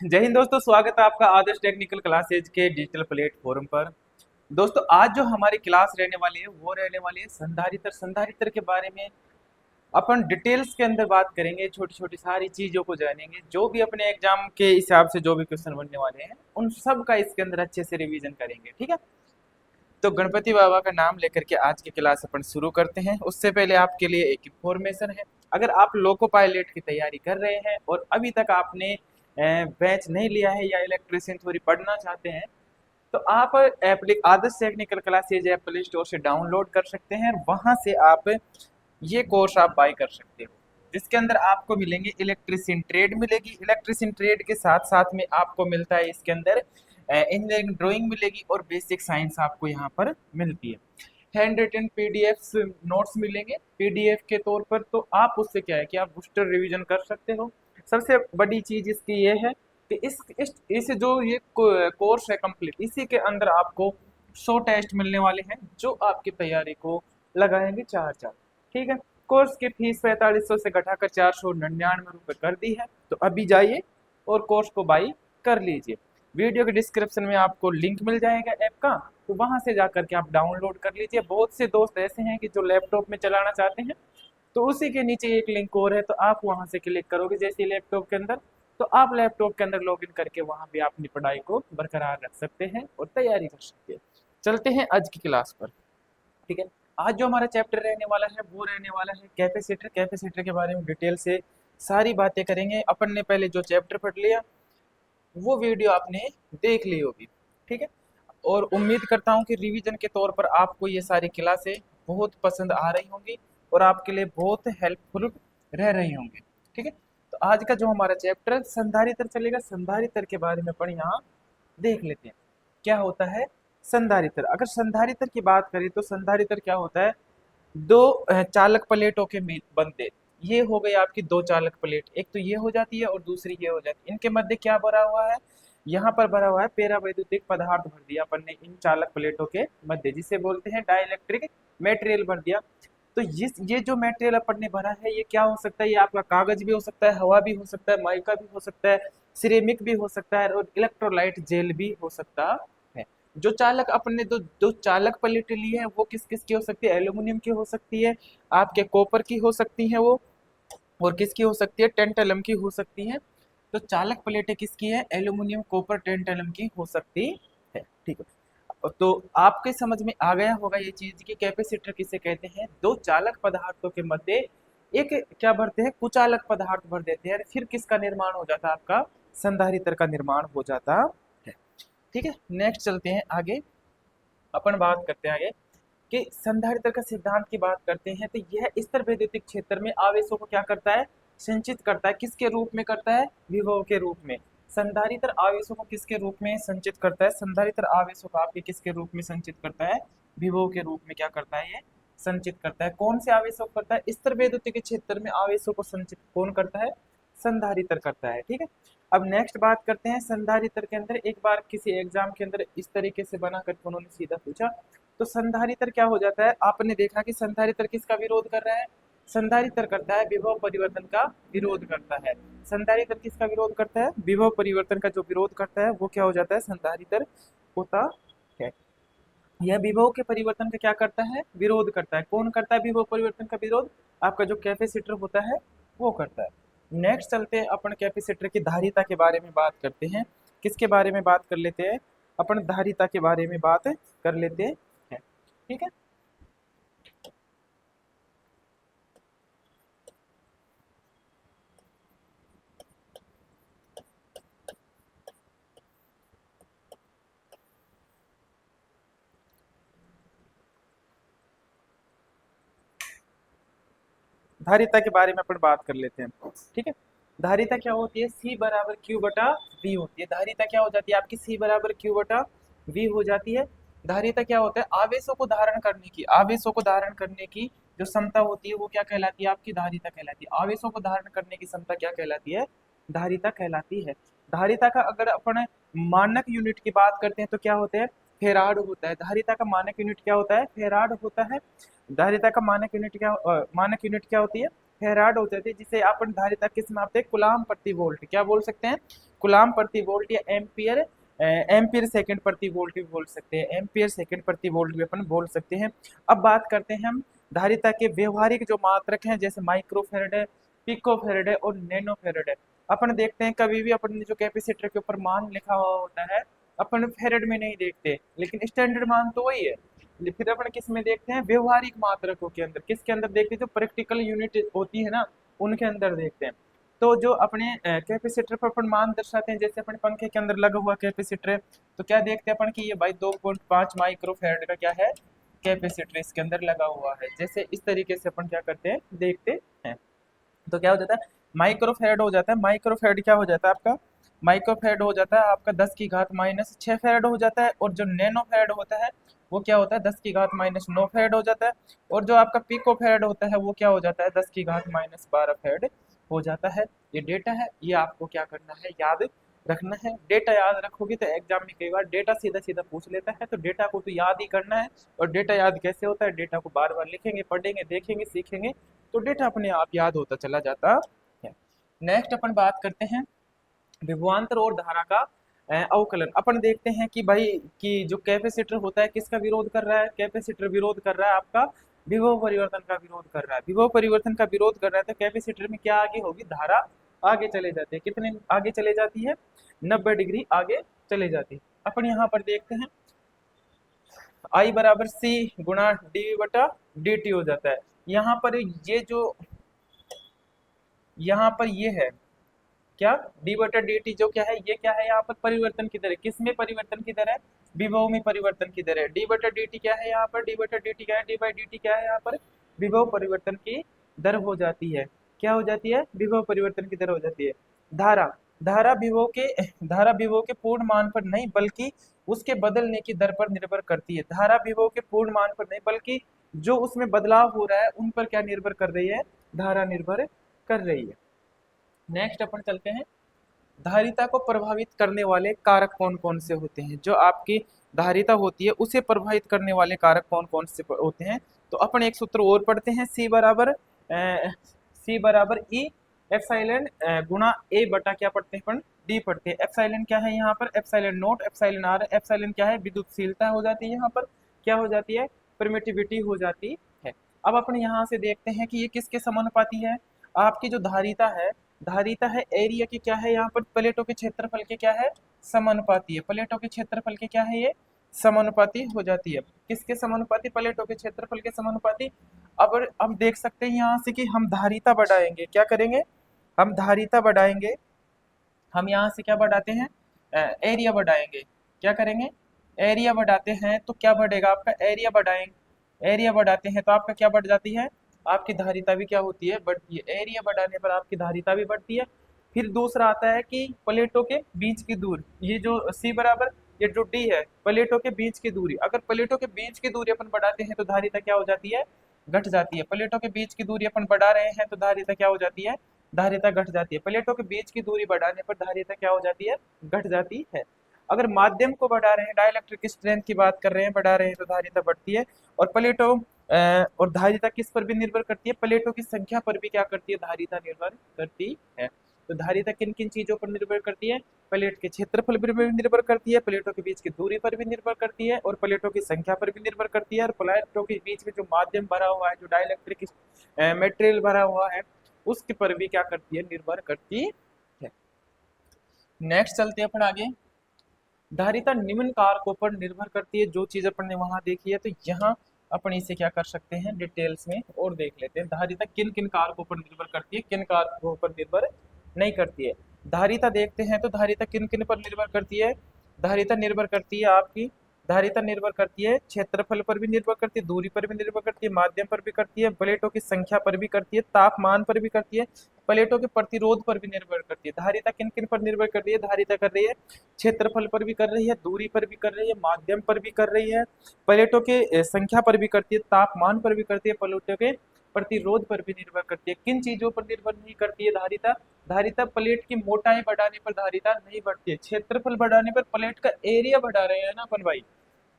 जय हिंद दोस्तों, स्वागत है आपका आदर्श टेक्निकल क्लासेज के डिजिटल प्लेटफॉर्म पर। दोस्तों, आज जो हमारी क्लास रहने वाली है वो रहने वाली है संधारित्र। संधारित्र के बारे में अपन डिटेल्स के अंदर बात करेंगे, छोटी छोटी सारी चीजों को जानेंगे, जो भी अपने एग्जाम के हिसाब से जो भी क्वेश्चन बनने वाले हैं उन सब का इसके अंदर अच्छे से रिवीजन करेंगे। ठीक है, तो गणपति बाबा का नाम लेकर के आज की क्लास अपन शुरू करते हैं। उससे पहले आपके लिए एक इंफॉर्मेशन है। अगर आप लोको पायलट की तैयारी कर रहे हैं और अभी तक आपने बैच नहीं लिया है या इलेक्ट्रिशियन थ्योरी पढ़ना चाहते हैं, तो आप एप्लिक Adarsh technical classes app play store से डाउनलोड कर सकते हैं। वहां से आप ये कोर्स आप बाय कर सकते हो, जिसके अंदर आपको मिलेंगे इलेक्ट्रिशियन ट्रेड मिलेगी। इलेक्ट्रिशियन ट्रेड के साथ साथ में आपको मिलता है इसके अंदर इंजीनियरिंग ड्राइंग मिलेगी और बेसिक साइंस आपको यहाँ पर मिलती है। हैंड रिटन पीडीएफ नोट्स मिलेंगे पीडीएफ के तौर पर, तो आप उससे क्या है कि आप बूस्टर रिवीजन कर सकते हो। सबसे बड़ी चीज इसकी ये है कि इस जो ये कोर्स है कंप्लीट, इसी के अंदर आपको 100 टेस्ट मिलने वाले हैं जो आपकी तैयारी को लगाएंगे चार चार। ठीक है, कोर्स की फीस 4500 से घटाकर 499 रुपये कर दी है। तो अभी जाइए और कोर्स को बाई कर लीजिए। वीडियो के डिस्क्रिप्शन में आपको लिंक मिल जाएगा ऐप का, तो वहां से जाकर के आप डाउनलोड कर लीजिए। बहुत से दोस्त ऐसे हैं कि जो लैपटॉप में चलाना चाहते हैं, तो उसी के नीचे एक लिंक और है, तो आप वहां से क्लिक करोगे जैसे लैपटॉप के अंदर, तो आप लैपटॉप के अंदर लॉगिन करके वहां भी अपनी पढ़ाई को बरकरार रख सकते हैं और तैयारी कर सकते हैं। चलते हैं आज की क्लास पर। ठीक है, आज जो हमारा चैप्टर रहने वाला है वो रहने वाला है कैपेसिटर। कैपेसिटर के बारे में डिटेल से सारी बातें करेंगे। अपन ने पहले जो चैप्टर पढ़ लिया वो वीडियो आपने देख ली होगी। ठीक है, और उम्मीद करता हूँ कि रिवीजन के तौर पर आपको ये सारी क्लासें बहुत पसंद आ रही होंगी और आपके लिए बहुत हेल्पफुल रह रही होंगी। ठीक है, तो आज का जो हमारा चैप्टर संधारित्र चलेगा। संधारित्र के बारे में अपन यहाँ देख लेते हैं क्या होता है संधारित्र। अगर संधारित्र की बात करें तो संधारित्र क्या होता है, दो चालक प्लेटों के बनते। ये हो गई आपकी दो चालक प्लेट, एक तो ये हो जाती है और दूसरी ये हो जाती है। इनके मध्य क्या भरा हुआ है, यहाँ पर भरा हुआ है पेरा वैद्युतिक पदार्थ भर दिया अपन ने इन चालक प्लेटों के मध्य, जिसे बोलते हैं डाइलेक्ट्रिक मेटेरियल भर दिया। तो ये जो मेटेरियल अपन ने भरा है ये क्या हो सकता है, ये आपका कागज भी हो सकता है, हवा भी हो सकता है, माइका भी हो सकता है, सिरेमिक भी हो सकता है और इलेक्ट्रोलाइट जेल भी हो सकता है। जो चालक अपन ने जो चालक प्लेटें ली है वो किस किस की हो सकती है, एल्यूमिनियम की हो सकती है, आपके कॉपर की हो सकती है वो, और किसकी हो सकती है, टेंटलम की हो सकती है। तो चालक प्लेटें किसकी है, एल्यूमिनियम कॉपर टेंटलम की हो सकती है। ठीक है, तो आपके समझ में आ गया होगा ये चीज कि कैपेसिटर किसे कहते हैं। दो चालक पदार्थों के मध्य एक क्या भरते हैं, कुचालक पदार्थ भर देते हैं, फिर किसका निर्माण हो जाता है, आपका संधारित्र का निर्माण हो जाता है। ठीक है, नेक्स्ट चलते हैं आगे। अपन बात करते हैं आगे कि संधारित्र का सिद्धांत की बात करते हैं, तो यह स्तर वैद्युतिक क्षेत्र में आवेशों को क्या करता है, संचित करता है। किसके रूप में करता है, विभव के रूप में। संधारित्र आवेशों को किसके रूप में संचित करता है, संधारित्र आवेशों को आपके किसके रूप में संचित करता है, विभव के रूप में क्या करता है, ये संचित करता है। कौन से आवेशों को करता है, स्तर वैद्युतिक क्षेत्र में आवेशों को संचित कौन करता है, संधारित्र करता है। ठीक है, अब नेक्स्ट बात करते हैं संधारित्र के अंदर। एक बार किसी एग्जाम के अंदर इस तरीके से बना करके उन्होंने सीधा पूछा, तो संधारित्र क्या हो जाता है, आपने देखा कि संधारित्र किसका विरोध कर रहा है, संधारित्र करता है विभव परिवर्तन का विरोध करता है। संधारित्र किसका विरोध करता है, विभव परिवर्तन का जो विरोध करता है वो क्या हो जाता है, संधारित्र होता है। यह विभव के परिवर्तन का क्या करता है, विरोध करता है। कौन करता है विभव परिवर्तन का विरोध, आपका जो कैपेसिटर होता है वो करता है। नेक्स्ट चलते हैं अपन कैपेसिटर की धारिता के बारे में बात करते हैं। किसके बारे में बात कर लेते हैं, अपन धारिता के बारे में बात कर लेते हैं। ठीक है, धारिता के बारे में अपन बात कर लेते हैं। ठीक है, धारिता क्या होती है, सी बराबर क्यू बटा वी होती है। धारिता क्या हो जाती है आपकी, सी बराबर क्यू बटा वी हो जाती है। धारिता क्या होता है, आवेशों को धारण करने की, आवेशों को धारण करने की जो क्षमता होती है वो क्या कहलाती है, आपकी धारिता कहलाती है। आवेशों को धारण करने की क्षमता क्या कहलाती है, धारिता कहलाती है। धारिता का अगर अपन मानक यूनिट की बात करते हैं तो क्या होता है, फेराड होता है। धारिता का मानक यूनिट क्या होता है, फेराड होता है। धारिता का मानक यूनिट क्या होती है, फेराड हो जाती है, जिसे अपन धारिता किस में मापते हैं, कूलाम प्रति वोल्ट। क्या बोल सकते हैं, कूलाम प्रति वोल्ट या एम्पियर, एम्पियर सेकंड प्रति वोल्ट भी बोल सकते हैं, एम्पियर सेकंड प्रति वोल्ट भी अपन बोल सकते हैं। अब बात करते हैं हम धारिता के व्यवहारिक जो मात्रक हैं, जैसे माइक्रोफेरेड है, पिकोफेरेड है और नैनोफेरेड है। अपन देखते हैं कभी भी अपन ने जो कैपेसिटर के ऊपर मान लिखा हुआ होता है अपन फेरेड में नहीं देखते, लेकिन स्टैंडर्ड मान तो वही है। फिर अपन किस में देखते हैं, व्यवहारिक मात्रकों के अंदर, किसके अंदर देखते हैं, जो प्रैक्टिकल यूनिट होती है ना उनके अंदर देखते हैं। तो जो अपने कैपेसिटर पर अपन मान दर्शाते हैं, जैसे अपने पंखे के अंदर लगा हुआ कैपेसिटर है, तो क्या देखते हैं अपन कि ये भाई 2.5 माइक्रोफेरेड का क्या है, कैपेसिटर इसके अंदर लगा हुआ है। जैसे इस तरीके से अपन क्या करते हैं, देखते हैं। तो क्या हो जाता है, माइक्रोफेरेड हो जाता है। माइक्रोफेरेड क्या हो जाता है आपका, माइक्रोफेरेड हो जाता है आपका 10⁻⁻6 फेरेड हो जाता है। और जो नैनोफेरेड होता है वो क्या होता है, 10⁻⁹ हो जाता है। और जो आपका पिकोफेरेड होता है वो क्या हो जाता है, 10⁻12 फेरेड हो जाता है। ये डेटा है, ये आपको क्या करना है, याद रखना है। डेटा याद रखोगे तो एग्जाम में कई बार डेटा सीधा सीधा पूछ लेता है, तो डेटा को तो याद ही करना है। और डेटा याद कैसे होता है, डेटा को बार बार लिखेंगे, पढ़ेंगे, देखेंगे, सीखेंगे, तो डेटा अपने आप याद होता चला जाता है। नेक्स्ट अपन बात करते हैं विभवांतर और धारा का अवकलन। अपन देखते हैं कि भाई कि जो कैपेसिटर होता है किसका विरोध कर रहा है, कैपेसिटर विरोध कर रहा है आपका विभव परिवर्तन का विरोध कर रहा है। विभव परिवर्तन का विरोध कर रहा है तो कैपेसिटर में क्या आगे होगी, धारा आगे चले जाती है। कितने आगे चले जाती है, 90 डिग्री आगे चले जाती है। अपन यहाँ पर देखते हैं आई बराबर सी गुणा डी बटा डी टी हो जाता है। यहाँ पर ये जो यहाँ पर ये है क्या, डी बटा डी टी जो क्या है, ये क्या है यहाँ पर परिवर्तन की दर है। किस में परिवर्तन की दर है, विभव में परिवर्तन की दर है। डी बटा डी टी क्या है यहाँ पर, डी बटा डी टी क्या है, डी बाई डी टी क्या है यहाँ पर, विभव परिवर्तन की दर हो जाती है। क्या हो जाती है, विभव परिवर्तन की दर हो जाती है। धारा, धारा विभव के धारा विभव के पूर्ण मान पर नहीं बल्कि उसके बदलने की दर पर निर्भर करती है। धारा विभव के पूर्ण मान पर नहीं बल्कि जो उसमें बदलाव हो रहा है उन पर क्या निर्भर कर रही है, धारा निर्भर कर रही है। नेक्स्ट अपन चलते हैं, धारिता को प्रभावित करने वाले कारक कौन कौन से होते हैं। जो आपकी धारिता होती है उसे प्रभावित करने वाले कारक कौन कौन से होते हैं। तो अपन एक सूत्र और पढ़ते हैं, सी बराबर ई एप्सिलॉन गुणा ए बटा क्या पढ़ते हैं अपन, डी पढ़ते हैं। एप्सिलॉन क्या है यहाँ पर, epsilon naught, epsilon R. Epsilon क्या है, विद्युतशीलता हो जाती है यहाँ पर, क्या हो जाती है, परमिटिविटी हो जाती है। अब अपन यहाँ से देखते हैं कि ये किसके समानुपाती है, आपकी जो धारिता है, धारिता है एरिया की क्या है यहाँ पर, प्लेटों के क्षेत्रफल के क्या है, समानुपाती है। प्लेटों के क्षेत्रफल के क्या है, ये समानुपाती हो जाती है। किसके समानुपाती, प्लेटों के क्षेत्रफल के समानुपाती। अब देख सकते हैं यहाँ से कि हम धारिता बढ़ाएंगे, क्या करेंगे, हम धारिता बढ़ाएंगे, हम यहाँ से क्या बढ़ाते हैं, एरिया बढ़ाएंगे। क्या करेंगे, एरिया बढ़ाते हैं तो क्या बढ़ेगा आपका, एरिया बढ़ाएंगे, एरिया बढ़ाते हैं तो आपका क्या बढ़ जाती है, आपकी धारिता भी क्या होती है, बढ़ती है। एरिया बढ़ाने पर आपकी धारिता भी बढ़ती है। फिर दूसरा आता है कि प्लेटों के बीच की दूरी, ये जो सी बराबर ये जो डी है, प्लेटों के बीच की दूरी। अगर प्लेटों के बीच की दूरी अपन बढ़ाते हैं तो धारिता क्या हो जाती है, घट जाती है। प्लेटों के बीच की दूरी अपन बढ़ा रहे हैं तो धारिता क्या हो जाती है, धारिता घट जाती है। प्लेटों के बीच की दूरी बढ़ाने पर धारिता क्या हो जाती है, घट जाती है। अगर माध्यम को बढ़ा रहे हैं, डाइलेक्ट्रिक स्ट्रेंथ की बात कर रहे हैं, बढ़ा रहे हैं तो धारिता बढ़ती है। और प्लेटों और धारिता किस पर भी निर्भर करती है, प्लेटों की संख्या पर भी क्या करती है, धारिता निर्भर करती है। तो धारिता किन किन चीजों पर निर्भर करती है, प्लेट के क्षेत्रफल पर भी निर्भर करती है, प्लेटों के बीच की दूरी पर भी निर्भर करती है, और प्लेटों की संख्या पर भी निर्भर करती है। और प्लेटों के बीच में जो माध्यम भरा हुआ है, जो डाइलेक्ट्रिक मटेरियल भरा हुआ है, उसके पर भी क्या करती है, निर्भर करती है। नेक्स्ट चलते हैं अपन आगे, धारिता निम्न कारकों पर निर्भर करती है। जो चीज अपन ने वहां देखी है तो यहाँ अपन इसे क्या कर सकते हैं, डिटेल्स में और देख लेते हैं। धारिता किन किन कारकों पर निर्भर करती है, किन कारकों पर निर्भर नहीं करती है। धारिता देखते हैं तो धारिता किन किन पर निर्भर करती है, धारिता निर्भर करती है आपकी, धारिता निर्भर करती है क्षेत्रफल पर भी निर्भर करती है, दूरी पर भी निर्भर करती है, माध्यम पर भी करती है, प्लेटों की संख्या पर भी करती है, तापमान पर भी करती है, प्लेटों के प्रतिरोध पर भी निर्भर करती है। धारिता किन किन पर निर्भर कर रही है, धारिता कर रही है क्षेत्रफल पर भी कर रही है, दूरी पर भी कर रही है, माध्यम पर भी कर रही है, प्लेटों के संख्या पर भी करती है, तापमान पर भी करती है, प्लेटों के प्रतिरोध पर भी निर्भर करती है। किन चीजों पर निर्भर नहीं करती है धारिता, धारिता प्लेट की मोटाई बढ़ाने पर धारिता नहीं बढ़ती है। क्षेत्रफल बढ़ाने पर, प्लेट का एरिया बढ़ा रहे हैं ना अपन भाई,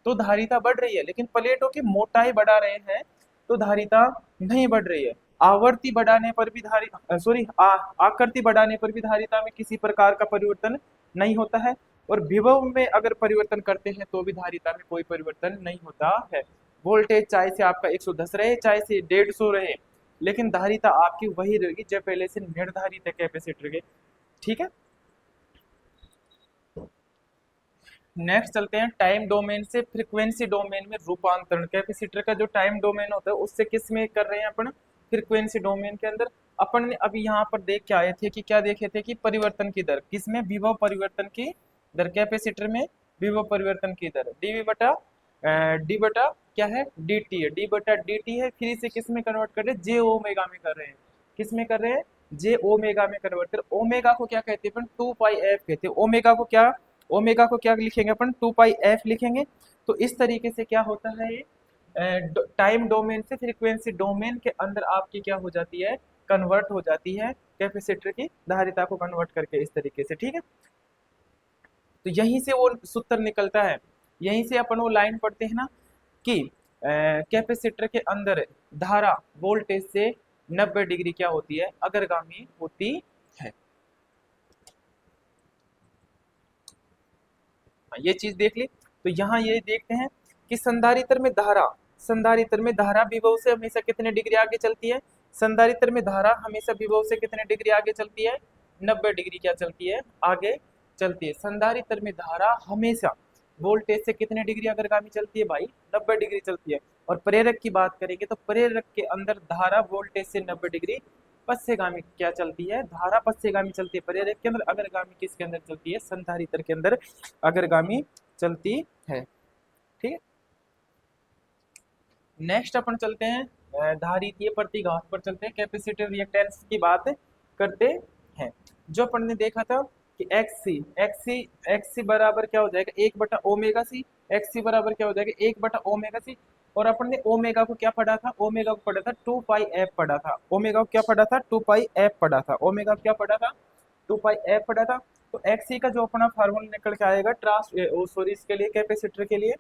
तो धारिता बढ़ रही है। लेकिन प्लेटों की मोटाई बढ़ा रहे हैं तो धारिता नहीं बढ़ रही है। आवर्ती बढ़ाने पर भी आकृति बढ़ाने पर भी धारिता में किसी प्रकार का परिवर्तन नहीं होता है, और विभव में अगर परिवर्तन करते हैं तो भी धारिता में कोई परिवर्तन नहीं होता है। वोल्टेज चाहे से आपका 110 रहे चाहे से 150 रहे, लेकिन धारिता आपकी वही रहेगी जो पहले से निर्धारित है कैपेसिटर के। ठीक है, नेक्स्ट चलते हैं टाइम डोमेन से फ्रीक्वेंसी डोमेन में रूपांतरण। कैपेसिटर का जो टाइम डोमेन होता है उससे किस में कर रहे हैं अपन, फ्रीक्वेंसी डोमेन के अंदर। अपन ने अभी यहाँ पर देख के आए थे कि क्या देखे थे कि परिवर्तन की दर किसमें, विभव परिवर्तन की दर कैपेसिटर में, विभव परिवर्तन की दर डी बटा क्या है, डी टी है, डी बटा डी टी है। फिर इसे किस में कन्वर्ट कर रहे हैं, जे ओमेगा में कर रहे हैं। किस में कर रहे हैं, जे ओमेगा में कन्वर्ट कर। ओमेगा को क्या कहते हैं अपन, 2 पाई एफ कहते हैं। ओमेगा को क्या लिखेंगे अपन, 2 पाई एफ लिखेंगे। तो इस तरीके से क्या होता है ये, टाइम डोमेन से फ्रीक्वेंसी डोमेन के अंदर आपकी क्या हो जाती है, कन्वर्ट हो जाती है कैपेसिटर की धारिता को कन्वर्ट करके इस तरीके से। ठीक है, तो यहीं से वो सूत्र निकलता है, यहीं से अपन वो लाइन पढ़ते हैं ना कि कैपेसिटर के अंदर धारा वोल्टेज से 90 डिग्री क्या होती है, अग्रगामी होती है। ये चीज देख ली। तो यहाँ ये देखते हैं कि संधारित्र में धारा विभव से हमेशा कितने डिग्री आगे चलती है, संधारित्र में धारा हमेशा विभव से कितने डिग्री आगे चलती है, 90 डिग्री क्या चलती है, आगे चलती है। संधारित्र में धारा हमेशा वोल्टेज से कितने डिग्री अग्रगामी चलती है भाई, 90 डिग्री चलती है। और प्रेरक की बात करेंगे तो प्रेरक के अंदर धारा वोल्टेज से 90 डिग्री पश्चगामी क्या चलती है, धारा पश्चगामी चलती है प्रेरक के अंदर, अग्रगामी किसके अंदर चलती है, संधारित्र के अंदर अग्रगामी चलती है। ठीक है, नेक्स्ट अपन चलते हैं धारितीय प्रतिघात पर चलते हैं, कैपेसिटर रिएक्टेंस की बात करते हैं। जो अपन ने देखा था कि एक्स सी बराबर क्या हो जाएगा, 1/ओमेगा सी। एक्स सी बराबर क्या हो जाएगा, 1/ओमेगा सी। और अपन ने ओमेगा को क्या पढ़ा था, ओमेगा को पढ़ा था 2 पाई एफ पढ़ा था। ओमेगा को क्या पढ़ा था, 2 पाई एफ पढ़ा था। ओमेगा क्या पढ़ा था, 2 पाई एफ पढ़ा था। तो एक्स सी का जो अपना फार्मूला निकल के आएगा इसके लिए कैपेसिटर के लिए,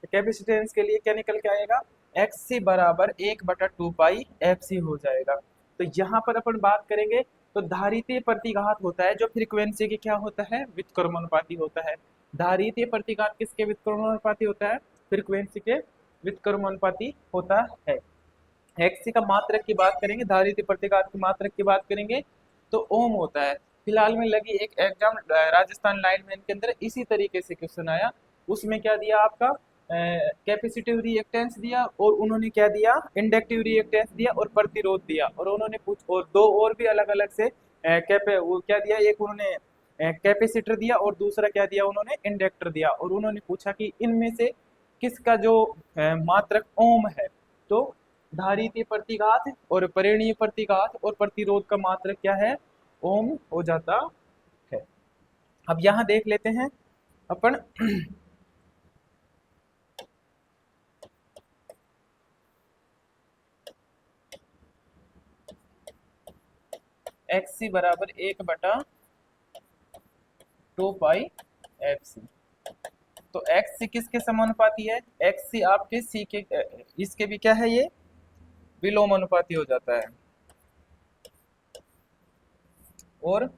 कैपेसिटेंस के लिए क्या निकल के आएगा, एक्स सी बराबर 1/2 पाई एफ सी हो जाएगा। तो यहाँ पर अपन बात करेंगे तो धारितीय प्रतिघात होता है जो फ्रीक्वेंसी के क्या होता है, व्युत्क्रमानुपाती होता है। धारितीय प्रतिघात किसके व्युत्क्रमानुपाती होता है, फ्रीक्वेंसी के व्युत्क्रमानुपाती होता है। एक्स का मात्रक की बात करेंगे, धारितीय प्रतिघात की मात्रक की बात करेंगे तो ओम होता है। फिलहाल में लगी एक एग्जाम राजस्थान लाइनमैन के अंदर इसी तरीके से क्वेश्चन आया, उसमें क्या दिया आपका कैपेसिटिव रिएक्टेंस दिया, और उन्होंने क्या दिया, इंडक्टिव रिएक्टेंस दिया और प्रतिरोध दिया, और उन्होंने और दो और भी अलग अलग से वो क्या दिया, एक उन्होंने कैपेसिटर दिया और दूसरा क्या दिया उन्होंने, इंडक्टर दिया। और उन्होंने पूछा कि इनमें से किसका जो मात्रक ओम है। तो धारितीय प्रतिघात और परिणीय प्रतिघात और प्रतिरोध का मात्रक क्या है, ओम हो जाता है। अब यहाँ देख लेते हैं अपन एक्स सी बराबर 1/2 पाई एफ सी। तो एक्स सी किसके समानुपाती है, एक्स सी आपके सी के इसके भी क्या है, ये विलोमानुपाती हो जाता है। और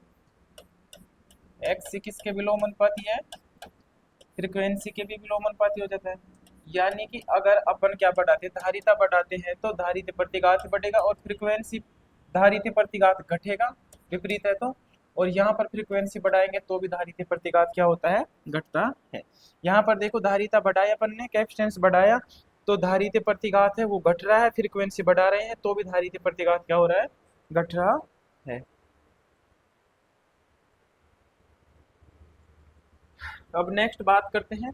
एक्स सी किसके विलोमानुपाती है, फ्रीक्वेंसी के भी विलोमानुपाती हो जाता है। यानी कि अगर अपन क्या बढ़ाते हैं, धारिता बढ़ाते हैं तो धारितीय प्रतिघात बढ़ेगा, और फ्रीक्वेंसी धारितीय प्रतिघात घटेगा, विपरीत है तो। और यहाँ पर फ्रीक्वेंसी बढ़ाएंगे तो भी धारितीय प्रतिघात क्या होता है, घटता है। यहाँ पर देखो धारिता बढ़ाया अपन ने, कैपेसिटेंस बढ़ाया तो धारितीय प्रतिघात है वो घट रहा है, फ्रीक्वेंसी बढ़ा रहे हैं तो भी धारितीय प्रतिघात क्या हो रहा है, घट रहा है। अब नेक्स्ट बात करते हैं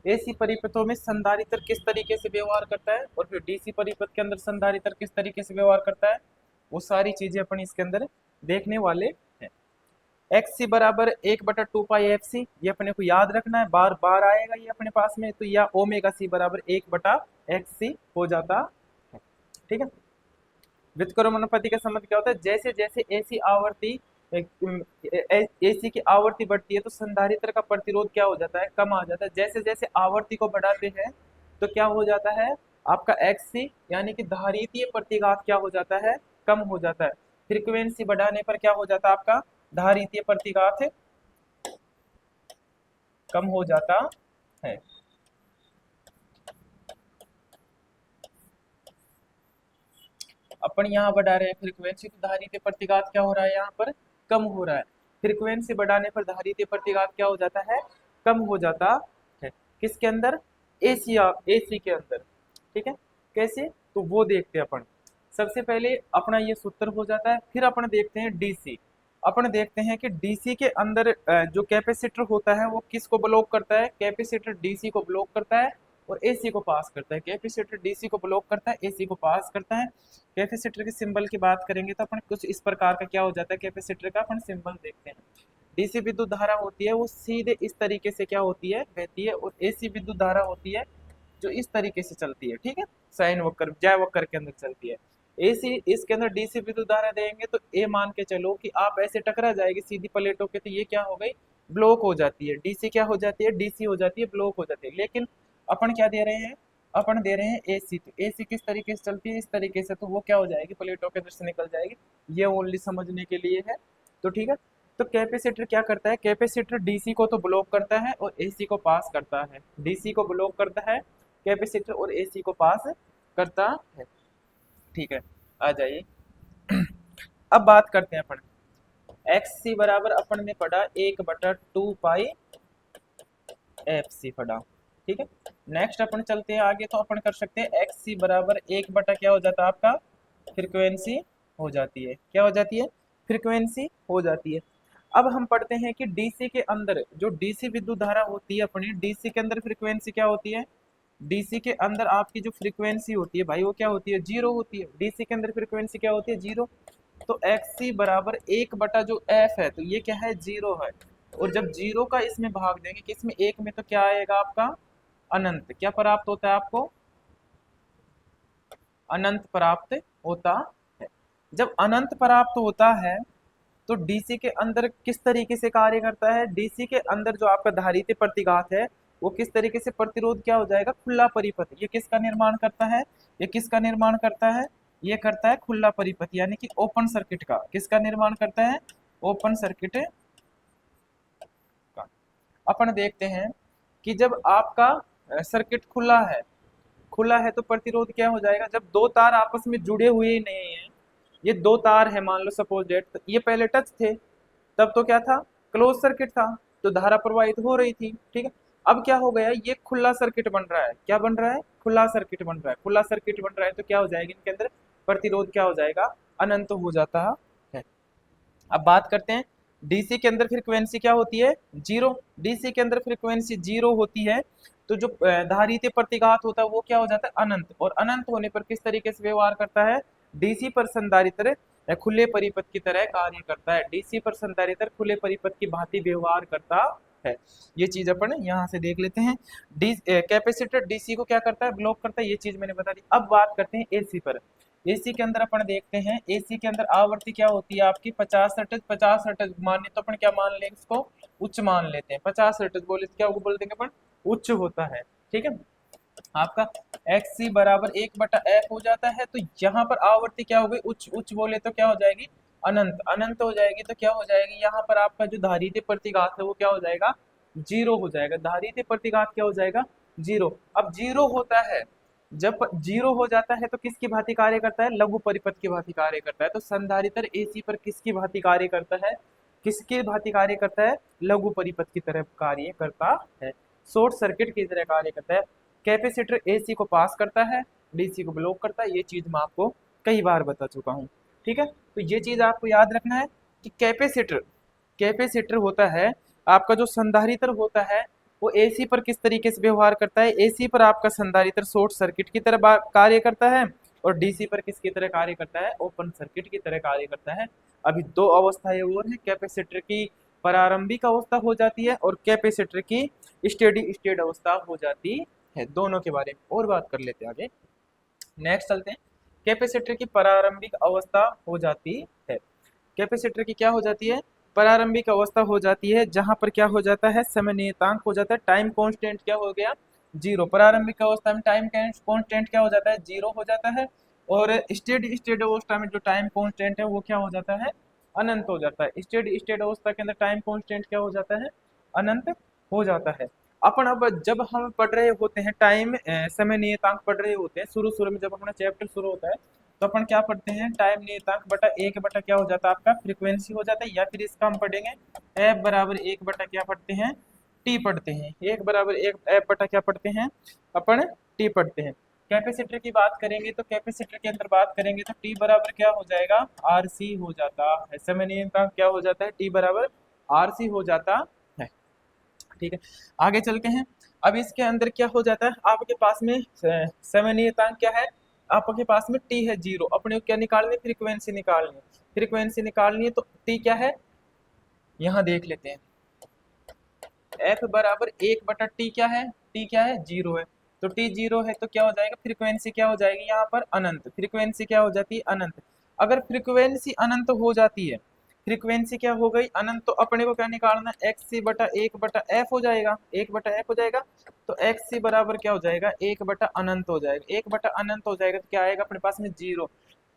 एसी परिपथों में संधारित्र किस तरीके से व्यवहार करता है, और फिर डीसी परिपथ के अंदर संधारित्र किस तरीके से व्यवहार करता है, वो सारी चीजें अपन इसके अंदर देखने वाले हैं। एक्स सी बराबर 1/2 पाई एफ सी, ये अपने को याद रखना है, बार बार आएगा ये अपने पास में। तो या ओमेगा सी बराबर 1/एक्स सी हो जाता है। ठीक है, व्युत्क्रमानुपाती का संबंध क्या होता है, जैसे जैसे एसी आवर्ती एसी की आवर्ती बढ़ती है तो संधारित्र का प्रतिरोध क्या हो जाता है, कम आ जाता है। जैसे जैसे आवर्ती को बढ़ाते हैं तो क्या हो जाता है, आपका XC यानी कि धारितीय प्रतिघात क्या हो जाता है, कम हो जाता है। फ्रीक्वेंसी बढ़ाने पर क्या हो जाता है, आपका धारितीय प्रतिघात कम हो जाता है। अपन यहाँ बढ़ा रहे हैं फ्रीक्वेंसी, तो धारितीय प्रतिघात क्या हो रहा है, यहाँ पर कम हो रहा है। फ्रीक्वेंसी बढ़ाने पर धारितीय प्रतिघात क्या हो जाता है, कम हो जाता है। किसके अंदर, एसी के अंदर। ठीक है, कैसे, तो वो देखते हैं अपन। सबसे पहले अपना ये सूत्र हो जाता है, फिर अपन देखते हैं डीसी। अपन देखते हैं कि डीसी के अंदर जो कैपेसिटर होता है वो किसको ब्लॉक करता है, कैपेसिटर डीसी को ब्लॉक करता है और एसी को पास करता है। कैपेसिटर डीसी को ब्लॉक करता है, एसी को पास करता है। कैपेसिटर के सिंबल की बात करेंगे तो अपन कुछ इस प्रकार का क्या हो जाता है, कैपेसिटर का अपन सिंबल देखते हैं। डीसी विद्युत धारा होती है वो सीधे इस तरीके से क्या होती है, बहती है, और एसी विद्युत धारा होती है जो इस तरीके से चलती है। ठीक है, साइन वक्र, ज्या वक्र के अंदर चलती है। एसी, इसके अंदर डीसी विद्युत धारा देंगे तो ए मान के चलो कि आप ऐसे टकरा जाएगी सीधी प्लेटों के, तो ये क्या हो गई, ब्लॉक हो जाती है। डीसी क्या हो जाती है, डीसी हो जाती है, ब्लॉक हो जाती है। लेकिन अपन क्या दे रहे हैं, अपन दे रहे हैं एसी, तो एसी किस तरीके से चलती है, इस तरीके से, तो वो क्या हो जाएगी, प्लेटों के अंदर से निकल जाएगी। ये ओनली समझने के लिए है। तो ठीक है, तो कैपेसिटर क्या करता है, कैपेसिटर डीसी को तो ब्लॉक करता है और एसी को पास करता है। डीसी को ब्लॉक करता है कैपेसिटर और एसी को पास करता है। ठीक है, आ जाइए। अब बात करते हैं अपन, एक्स सी बराबर अपन ने पढ़ा 1/2 पाई एफ सी पढ़ा। ठीक है, नेक्स्ट अपन चलते हैं आगे, तो अपन कर सकते हैं एक्स सी बराबर 1 बटा क्या हो जाता है आपका, फ्रिक्वेंसी हो जाती है। क्या हो जाती है, फ्रिक्वेंसी हो जाती है। अब हम पढ़ते हैं कि डीसी के अंदर जो डीसी विद्युत धारा होती है अपनी, डीसी के अंदर फ्रिक्वेंसी क्या होती है, डीसी के अंदर आपकी जो फ्रीक्वेंसी होती है भाई वो क्या होती है, जीरो होती है। डीसी के अंदर फ्रीक्वेंसी क्या होती है, जीरो। तो एक्स सी बराबर 1 बटा जो एफ है, तो ये क्या है, जीरो है। और जब जीरो का इसमें भाग देंगे किसमें, एक में, तो क्या आएगा आपका, अनंत। क्या प्राप्त होता है आपको, अनंत प्राप्त होता है। जब अनंत प्राप्त होता है तो डीसी के अंदर किस तरीके से कार्य करता है, डीसी के अंदर जो आपका धारितीय प्रतिघात है वो किस तरीके से, प्रतिरोध क्या हो जाएगा, खुला परिपथ। ये किसका निर्माण करता है, ये किसका निर्माण करता है, ये करता है खुला परिपथ यानी कि ओपन सर्किट का। किसका निर्माण करता है, ओपन सर्किट का। अपन देखते हैं कि जब आपका सर्किट खुला है, खुला है तो प्रतिरोध क्या हो जाएगा, जब दो तार आपस में जुड़े हुए ही नहीं है, ये दो तार है मान लो सपोज डेट, ये पहले टच थे, तब तो क्या था, क्लोज सर्किट था, तो धारा प्रवाहित हो रही थी। ठीक है, अब क्या हो गया, ये खुला सर्किट बन रहा है। क्या बन रहा है, खुला सर्किट बन रहा है। खुला सर्किट बन रहा है तो क्या हो जाएगा, इनके अंदर प्रतिरोध क्या हो जाएगा, अनंत हो जाता है। अब बात करते हैं डीसी के अंदर फ्रीक्वेंसी क्या होती है, जीरो। डीसी के अंदर फ्रीक्वेंसी जीरो होती है तो जो धारितीय प्रतिघात होता है वो क्या हो जाता है, अनंत। और अनंत होने पर किस तरीके से व्यवहार करता है, डीसी पर संधारित्र खुले परिपथ की तरह कार्य करता है। डीसी पर संधारित्र खुले परिपथ की भांति व्यवहार करता है। ये चीज अपन यहाँ से देख लेते हैं। कैपेसिटर डीसी को क्या करता है, ब्लॉक करता है, ये चीज मैंने बता दी। अब बात करते हैं एसी पर। एसी के अंदर अपन देखते हैं, एसी के अंदर आवृत्ति क्या होती है आपकी, 50 हर्ट्ज। 50 हर्ट्ज माने तो अपन क्या मान लेंगे, इसको उच्च मान लेते हैं। 50 हर्ट्ज बोले क्या बोल देंगे अपन, उच्च होता है। ठीक है, आपका एक्स सी बराबर 1/f हो जाता है, तो यहाँ पर आवृत्ति क्या हो गई, उच्च। उच्च बोले तो क्या हो जाएगी, अनंत। अनंत हो जाएगी तो क्या हो जाएगी, यहाँ पर आपका जो धारितीय प्रतिघात है वो क्या हो जाएगा, जीरो हो जाएगा। धारितीय प्रतिघात क्या हो जाएगा, जीरो। अब जीरो होता है, जब जीरो हो जाता है तो किसकी भांति कार्य करता है, लघु परिपथ की भांति कार्य करता है। तो संधारित्र एसी पर किसकी भांति कार्य करता है, किसकी भांति कार्य करता है, लघु परिपथ की तरह कार्य करता है, शॉर्ट सर्किट की तरह कार्य करता है। कैपेसिटर एसी को पास करता है, डीसी को ब्लॉक करता है। ये चीज मैं आपको कई बार बता चुका हूँ। ठीक है, तो ये चीज आपको याद रखना है कि कैपेसिटर, कैपेसिटर होता है आपका जो संधारित्र होता है वो एसी पर किस तरीके से व्यवहार करता है, एसी पर आपका संधारित्र शॉर्ट सर्किट की तरह कार्य करता है और डीसी पर किसकी तरह कार्य करता है, ओपन सर्किट की तरह कार्य करता है। अभी दो अवस्थाएं और है, कैपेसिटर की प्रारंभिक अवस्था हो जाती है और कैपेसिटर की स्टेडी स्टेट अवस्था हो जाती है। दोनों के बारे में और बात कर लेते हैं आगे। नेक्स्ट चलते हैं, कैपेसिटर की प्रारंभिक अवस्था हो जाती है। कैपेसिटर की क्या हो जाती है, प्रारंभिक अवस्था हो जाती है, जहां पर क्या हो जाता है, समय नियतांक हो जाता है, टाइम कांस्टेंट क्या हो गया, जीरो। प्रारंभिक अवस्था में टाइम कांस्टेंट क्या हो जाता है, जीरो हो जाता है। और स्टेडी स्टेट अवस्था में जो टाइम कांस्टेंट है वो क्या हो जाता है, अनंत हो जाता है। स्टेडी स्टेट अवस्था के अंदर टाइम कांस्टेंट क्या हो जाता है, अनंत हो जाता है। अपन अब जब हम पढ़ रहे होते हैं टाइम समय नियतांक पढ़ रहे होते हैं, शुरू शुरू में जब अपना चैप्टर शुरू होता है तो अपन क्या पढ़ते हैं, टाइम नियतांक बटा एक बटा क्या हो जाता है आपका, फ्रीक्वेंसी हो जाता है। या फिर इसका हम पढ़ेंगे एफ बराबर एक बटा क्या पढ़ते हैं, टी पढ़ते हैं। एक बराबर एक एफ बटा क्या पढ़ते हैं अपन, टी पढ़ते हैं। कैपेसिटर की बात करेंगे तो कैपेसिटर के अंदर बात करेंगे तो टी बराबर क्या हो जाएगा, आर सी हो जाता है। समय नियतांक क्या हो जाता है, टी बराबर आर सी हो जाता है। ठीक है, आगे चलते हैं। अब इसके अंदर क्या हो जाता है, आपके पास में समय नियतांक क्या है, आपके पास में टी है जीरो। अपने को क्या निकालनी है, फ्रीक्वेंसी निकालनी है। फ्रीक्वेंसी निकालनी है तो टी क्या है, यहाँ देख लेते हैं। एफ बराबर एक बटा टी क्या है, टी क्या है, जीरो है। तो टी जीरो है तो क्या हो जाएगा, फ्रीक्वेंसी क्या हो जाएगी यहाँ पर, अनंत। फ्रीक्वेंसी क्या हो जाती है, अनंत। अगर फ्रीक्वेंसी अनंत हो जाती है, फ्रीक्वेंसी क्या हो गई, अनंत, तो अपने को क्या निकालना, एक्स सी बटा एक बटा एफ हो जाएगा, एक बटा एफ हो जाएगा। तो एक्स सी बराबर क्या हो जाएगा, एक बटा अनंत हो जाएगा। एक बटा अनंत हो जाएगा तो क्या आएगा अपने पास में, जीरो।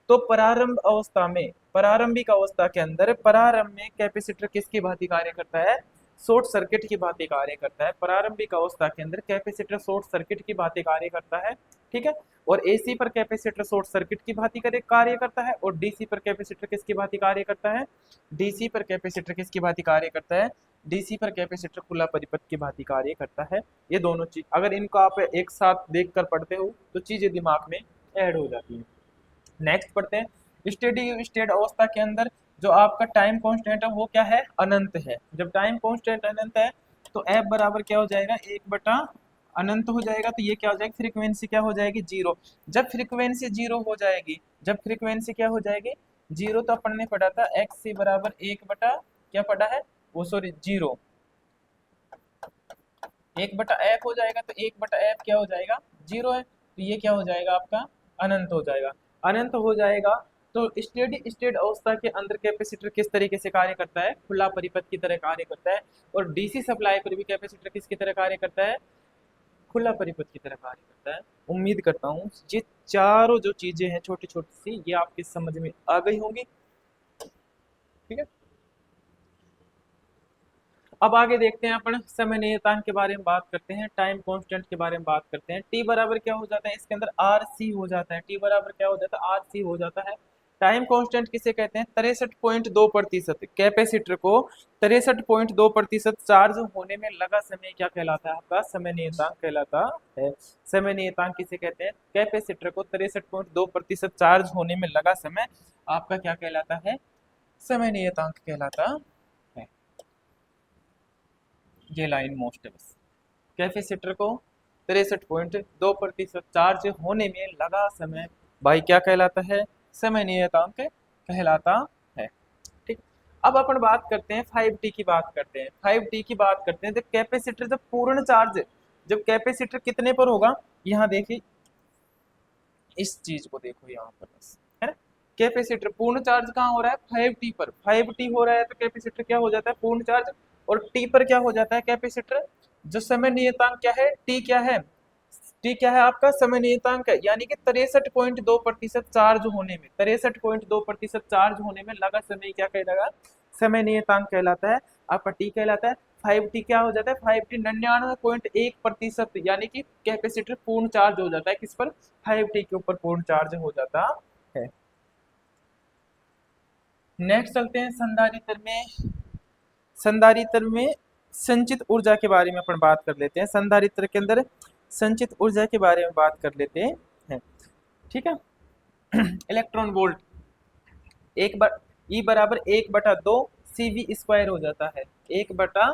तो प्रारंभ अवस्था में, प्रारंभिक अवस्था के अंदर प्रारंभ में कैपेसिटर किसकी भांति कार्य करता है, शॉर्ट सर्किट की भांति कार्य करता है। प्रारंभिक अवस्था के अंदर कैपेसिटर शॉर्ट सर्किट की भांति कार्य करता है। ठीक है, और एसी पर कैपेसिटर शॉर्ट सर्किट की भांति कार्य करता है। और डीसी पर कैपेसिटर किसकी भांति कार्य करता है, डीसी पर कैपेसिटर किसकी भांति कार्य करता है, डीसी पर कैपेसिटर खुला परिपथ की भांति कार्य करता है। ये दोनों चीज अगर इनको आप एक साथ देख कर पढ़ते हो तो चीजें दिमाग में ऐड हो जाती है। नेक्स्ट पढ़ते हैं, स्टेडी स्टेट अवस्था के अंदर जो आपका टाइम कांस्टेंट है वो क्या है, अनंत है। जब टाइम कांस्टेंट अनंत है तो एफ बराबर क्या हो जाएगा, एक बटा अनंत हो जाएगा। तो ये क्या हो जाएगा, फ्रीक्वेंसी क्या हो जाएगी, जीरो। जब फ्रीक्वेंसी जीरो हो जाएगी, जब फ्रीक्वेंसी क्या हो जाएगी, जीरो, तो अपन ने पढ़ा था एक्स सी बराबर एक बटा क्या पढ़ा है, वो सॉरी जीरो, एक बटा एफ हो जाएगा। तो एक बटा एफ क्या हो जाएगा, जीरो है। तो ये क्या हो जाएगा आपका, अनंत हो जाएगा। अनंत हो जाएगा तो स्टेडी स्टेट अवस्था के अंदर कैपेसिटर किस तरीके से कार्य करता है, खुला परिपथ की तरह कार्य करता है। और डीसी सप्लाई पर भी कैपेसिटर किसकी तरह कार्य करता है, खुला परिपथ की तरह कार्य करता है। उम्मीद करता हूँ ये चारों जो चीजें हैं छोटी छोटी सी, ये आपकी समझ में आ गई होंगी। ठीक है, अब आगे देखते हैं अपन समय नियतांक के बारे में बात करते हैं, टाइम कांस्टेंट के बारे में बात करते हैं। टी बराबर क्या हो जाता है, इसके अंदर आर सी हो जाता है। टी बराबर क्या हो जाता है, आर सी हो जाता है। टाइम कांस्टेंट किसे कहते हैं, 63.2%। कैपेसिटर को 63.2% चार्ज होने में लगा समय क्या कहलाता है, आपका समय नियतांक कहलाता है। समय नियतांक किसे कहते हैं, कैपेसिटर को 63.2% चार्ज होने में लगा समय आपका क्या कहलाता है, समय नियतांक कहलाता है। ये लाइन मोस्ट है बस। कैपेसिटर को 63.2% चार्ज होने में लगा समय भाई क्या कहलाता है, समय नियतांक कहलाता है। ठीक, अब अपन बात करते हैं 5T की बात करते हैं। 5T की बात करते हैं, जब कैपेसिटर जब पूर्ण चार्ज, जब कैपेसिटर कितने पर होगा, यहाँ देखिए इस चीज को देखो यहाँ पर बस, है ना। कैपेसिटर पूर्ण चार्ज कहाँ हो रहा है, 5T पर। 5T हो रहा है तो कैपेसिटर क्या हो जाता है, पूर्ण चार्ज। और टी पर क्या हो जाता है कैपेसिटर, जो समय नियतांक क्या है, टी क्या है, टी क्या है आपका, समय नियतांक है। यानी कि 63.2% चार्ज होने में, 63.2% चार्ज होने में लगा समय क्या कहलाएगा, समय नियतांक कहलाता है, आपका टी कहलाता है। 5T क्या हो जाता है, 5T 99.1%, यानी कि कैपेसिटर पूर्ण चार्ज हो जाता है किस पर, 5T के ऊपर पूर्ण चार्ज हो जाता है। नेक्स्ट चलते हैं संधारित्र में। संधारित्र में संचित ऊर्जा के बारे में अपन बात कर लेते हैं। संधारित्र के अंदर संचित ऊर्जा के बारे में बात कर लेते हैं। ठीक है, इलेक्ट्रॉन वोल्ट एक बार ई बराबर एक बटा दो सी वी स्क्वायर हो जाता है, एक बटा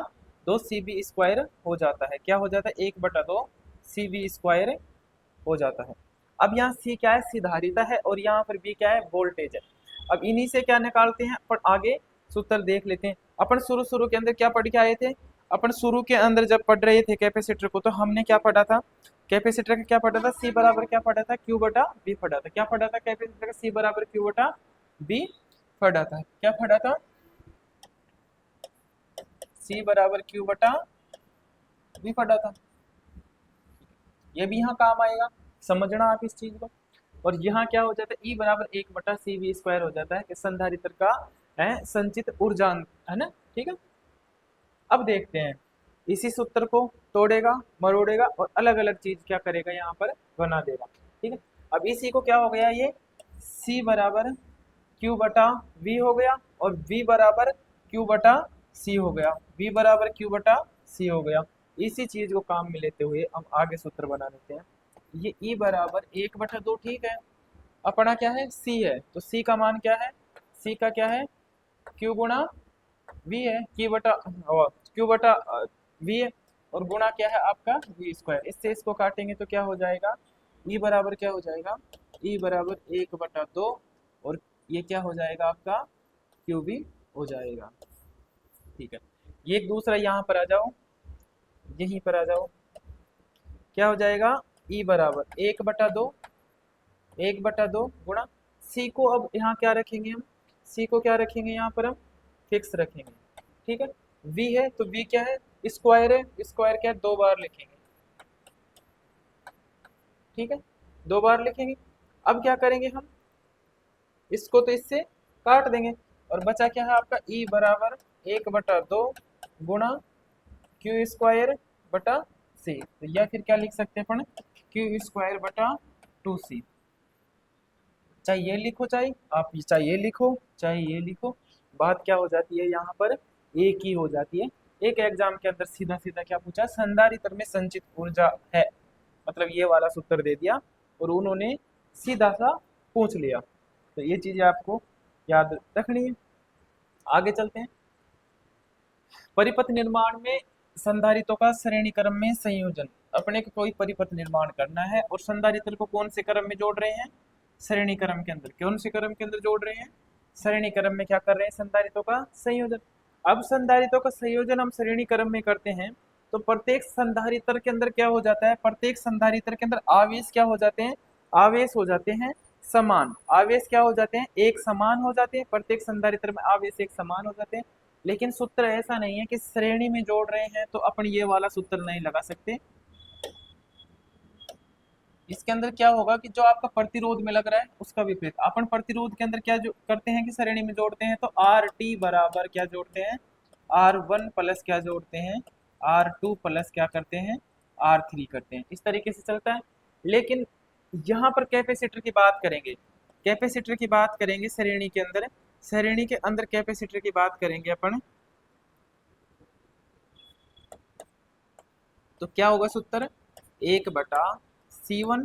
दो सी वी स्क्वायर हो जाता है। क्या हो जाता है, एक बटा दो सी वी स्क्वायर हो जाता है। अब यहाँ सी क्या है, सिधारिता है, और यहाँ पर बी क्या है, वोल्टेज है। अब इन्हीं से क्या निकालते हैं अपन, आगे सूत्र देख लेते हैं। अपन शुरू शुरू के अंदर क्या पढ़ के आए थे, अपन शुरू के अंदर जब पढ़ रहे थे कैपेसिटर को, तो हमने क्या पढ़ा था, कैपेसिटर का क्या पढ़ा था, सी बराबर क्या पढ़ा था, क्यू बटा बी पढ़ा था। क्या पढ़ा था, कैपेसिटर का सी बराबर क्यू बटा बी पढ़ा था। क्या पढ़ा था, सी बराबर क्यू बटा बी पढ़ा था। ये भी यहाँ काम आएगा, समझना आप इस चीज को। और यहाँ क्या हो जाता है, ई बराबर 1/CV² हो जाता है कि संधारित्र का है संचित ऊर्जा, है ना, ठीक है। अब देखते हैं, इसी सूत्र को तोड़ेगा मरोड़ेगा और अलग अलग चीज क्या करेगा यहाँ पर बना देगा, ठीक है। अब इसी को क्या हो गया, ये C बराबर Q/V हो गया और V बराबर Q/C हो गया, V बराबर Q/C हो गया। इसी चीज को काम में लेते हुए हम आगे सूत्र बना लेते हैं। ये E बराबर 1/2, ठीक है। अपना क्या है, C है, तो C का मान क्या है, C का क्या है, Q गुणा V है, Q/V है, और गुणा क्या है आपका V²। इससे इसको काटेंगे तो क्या हो जाएगा, E बराबर क्या हो जाएगा, E बराबर 1/2, और ये क्या हो जाएगा आपका QV हो जाएगा, ठीक है। ये एक दूसरा यहाँ पर आ जाओ, यहीं पर आ जाओ, क्या हो जाएगा, E बराबर 1/2 गुणा C को, अब यहाँ क्या रखेंगे हम, C को क्या रखेंगे यहाँ पर हम फिक्स रखेंगे, ठीक है। V है तो V क्या है, स्क्वायर है, स्क्वायर क्या है, 2 बार लिखेंगे, ठीक है, 2 बार लिखेंगे। अब क्या करेंगे हम, इसको तो इससे काट देंगे और बचा क्या है आपका, E बराबर 1/2 गुणा Q²/C, तो या फिर क्या लिख सकते हैं अपन, Q²/2C। चाहे ये लिखो, चाहे ये लिखो, चाहे ये लिखो, बात क्या हो जाती है यहाँ पर, एक ही हो जाती है। एक एग्जाम के अंदर सीधा सीधा क्या पूछा, संधारित्र में संचित ऊर्जा है, मतलब ये वाला सूत्र दे दिया और उन्होंने सीधा सा पूछ लिया, तो ये चीजें आपको याद रखनी है। आगे चलते हैं, परिपथ निर्माण में संधारित्रों का श्रेणी क्रम में संयोजन। अपने को कोई परिपथ निर्माण करना है और संधारित्र को कौन से क्रम में जोड़ रहे हैं, श्रेणी क्रम के अंदर। कौन से क्रम के अंदर जोड़ रहे हैं, श्रेणी क्रम में क्या कर रहे हैं, संधारित्रों का संयोजन। अब संधारित्रों का संयोजन हम श्रेणी क्रम में करते हैं तो प्रत्येक संधारित्र के अंदर क्या हो जाता है, प्रत्येक संधारित्र के अंदर आवेश क्या हो जाते हैं, आवेश हो जाते हैं समान, आवेश क्या हो जाते हैं, एक समान हो जाते हैं, प्रत्येक संधारित्र में आवेश एक समान हो जाते हैं। लेकिन सूत्र ऐसा नहीं है कि श्रेणी में जोड़ रहे हैं तो अपन ये वाला सूत्र नहीं लगा सकते। इसके अंदर क्या होगा कि जो आपका प्रतिरोध में लग रहा है उसका विपरीत, अपन प्रतिरोध के अंदर क्या जो करते हैं कि श्रेणी में जोड़ते हैं, तो RT बराबर क्या जोड़ते हैं, R1 प्लस क्या जोड़ते हैं, R2 प्लस क्या करते हैं, R3 करते हैं, इस तरीके से चलता है। लेकिन यहाँ पर कैपेसिटर की बात करेंगे, कैपेसिटर की बात करेंगे श्रेणी के अंदर, श्रेणी के अंदर कैपेसिटर की बात करेंगे अपन, तो क्या होगा सूत्र, 1/C1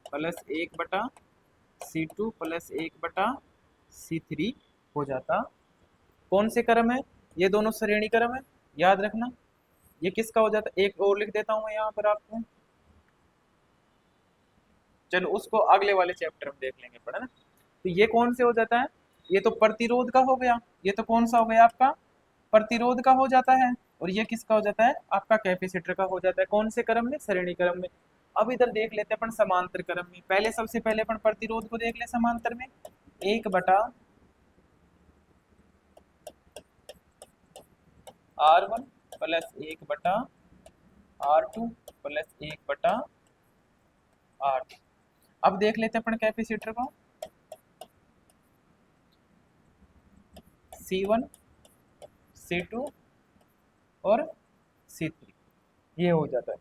plus 1/C2 plus 1/C3 हो जाता। कौन से क्रम है, ये दोनों श्रेणी क्रम है, याद रखना। ये किसका हो जाता है, एक और लिख देता हूं मैं यहाँ पर आपको, चलो उसको अगले वाले चैप्टर में देख लेंगे, पढ़ा ना। तो ये कौन से हो जाता है, ये तो प्रतिरोध का हो गया, ये तो कौन सा हो गया आपका, प्रतिरोध का हो जाता है, और ये किसका हो जाता है आपका, कैपेसिटर का हो जाता है। कौन से क्रम में, श्रेणी क्रम में। अब इधर देख लेते हैं अपन समांतर क्रम में, पहले सबसे पहले अपन प्रतिरोध को देख ले समांतर में, 1/R1 plus 1/R2 plus 1/R3। अब देख लेते हैं अपन कैपेसिटर को, C1 C2 और C3, ये हो जाता है।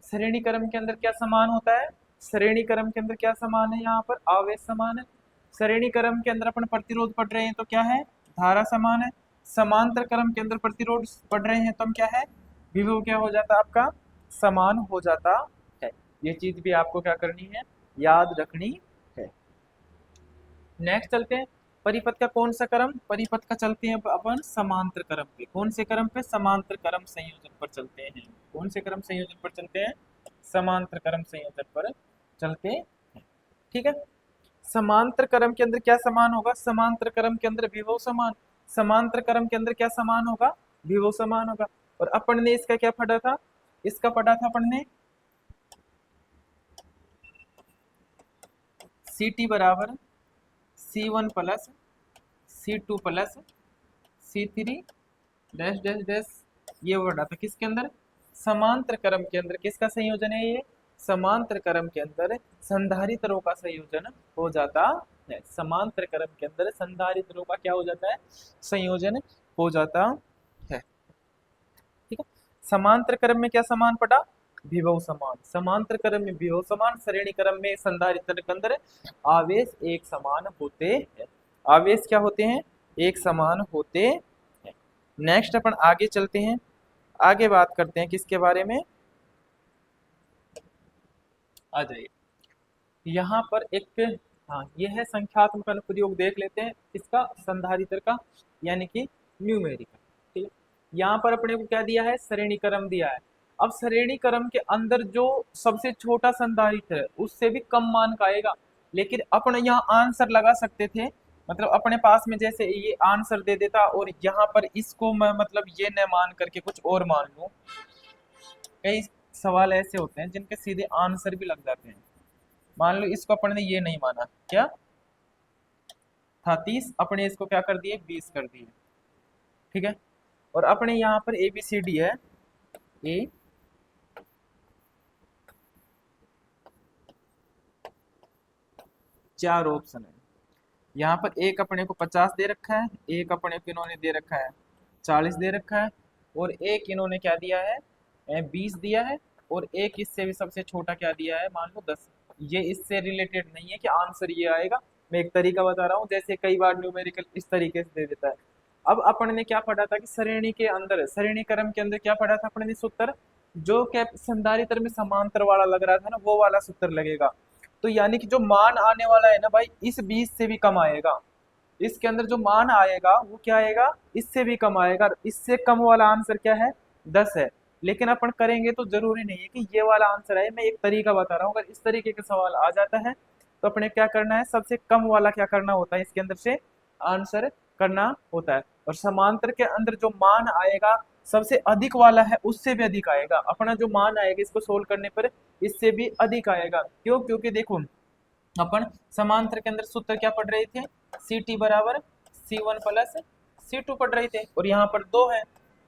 श्रेणी क्रम के अंदर क्या समान होता है, श्रेणी क्रम के अंदर क्या समान है, यहाँ पर आवेश समान है। श्रेणी क्रम के अंदर अपन प्रतिरोध पढ़ रहे हैं तो क्या है, धारा समान है। समांतर क्रम के अंदर प्रतिरोध पढ़ रहे हैं तो हम क्या है, विभव क्या हो जाता है आपका, समान हो जाता है। ये चीज भी आपको क्या करनी है, याद रखनी है। नेक्स्ट चलते हैं, परिपथ का कौन सा क्रम, परिपथ का चलते हैं अपन समांतर क्रम पे। कौन से क्रम पे, समांतर क्रम संयोजन पर चलते हैं। कौन से क्रम संयोजन पर चलते हैं, समांतर क्रम संयोजन पर चलते हैं, ठीक है। समांतर क्रम के अंदर क्या समान होगा, समांतर क्रम के अंदर विभव समान, समांतर क्रम के अंदर क्या समान होगा, विभव समान होगा। और अपन ने इसका क्या पढ़ा था, इसका पढ़ा था अपन ने CT बराबर C1 plus C2 plus C3 dash dash dash ये वर्ड आता है किसके अंदर, समांतर क्रम के अंदर। किसका संयोजन है ये, समांतर क्रम के अंदर संधारित्रों का संयोजन हो जाता है। समांतर क्रम के अंदर संधारित्रों का क्या हो जाता है, संयोजन हो जाता है। ठीक है, समांतर क्रम में क्या समान पड़ा, विभव समान। समांतर क्रम में विभव समान, श्रेणी क्रम में संधारित्र के अंदर आवेश एक समान होते हैं। आवेश क्या होते हैं, एक समान होते हैं। नेक्स्ट अपन आगे चलते हैं, आगे बात करते हैं किसके बारे में, आ जाइए यहाँ पर एक, हाँ ये है संख्यात्मक अनुप्रयोग, देख लेते हैं इसका संधारित्र का, यानी कि न्यूमेरिकल। ठीक है, यहाँ पर अपने को क्या दिया है, श्रेणी क्रम दिया है। अब श्रेणी क्रम के अंदर जो सबसे छोटा संधारित्र है उससे भी कम मान का आएगा, लेकिन अपन यहाँ आंसर लगा सकते थे, मतलब अपने पास में जैसे ये आंसर दे देता और यहाँ पर इसको मैं मतलब ये न मान करके कुछ और मान लूं। कई सवाल ऐसे होते हैं जिनके सीधे आंसर भी लग जाते हैं। मान लो इसको अपन ने ये नहीं माना, क्या था 30, अपने इसको क्या कर दिए 20 कर दिए। ठीक है, और अपने यहाँ पर ए बी सी डी है, ए चार ऑप्शन है। यहाँ पर एक अपने को 50 दे रखा है, एक अपने को इन्होंने दे रखा है 40 दे रखा है, और एक इन्होंने क्या दिया है 20 दिया है, और एक इससे भी सबसे छोटा क्या दिया है मान लो 10। ये इससे रिलेटेड नहीं है कि आंसर ये आएगा, मैं एक तरीका बता रहा हूँ, जैसे कई बार न्यूमेरिकल इस तरीके से दे देता है। अब अपन ने क्या पढ़ा था कि श्रेणी के अंदर, श्रेणी क्रम के अंदर क्या पढ़ा था अपन ने, सूत्र जो क्या संधारित्र में समांतर वाला लग रहा था ना, वो वाला सूत्र लगेगा। तो यानी कि जो मान आने वाला है ना भाई, इस 20 से भी कम आएगा। इसके अंदर जो मान आएगा वो क्या आएगा, इससे भी कम आएगा। इससे कम वाला आंसर क्या है 10 है। लेकिन अपन करेंगे तो जरूरी नहीं है कि ये वाला आंसर आए, मैं एक तरीका बता रहा हूँ। अगर इस तरीके का सवाल आ जाता है तो अपने क्या करना है, सबसे कम वाला क्या करना होता है, इसके अंदर से आंसर करना होता है। और समांतर के अंदर जो मान आएगा सबसे अधिक वाला है उससे भी अधिक आएगा। अपना जो मान आएगा इसको सोल्व करने पर इससे भी अधिक आएगा। क्यों, क्योंकि देखो अपन समांतर के अंदर सूत्र क्या पढ़ रहे थे, सी टी बराबर C1 प्लस C2 पढ़ रहे थे, और यहाँ पर 2 है।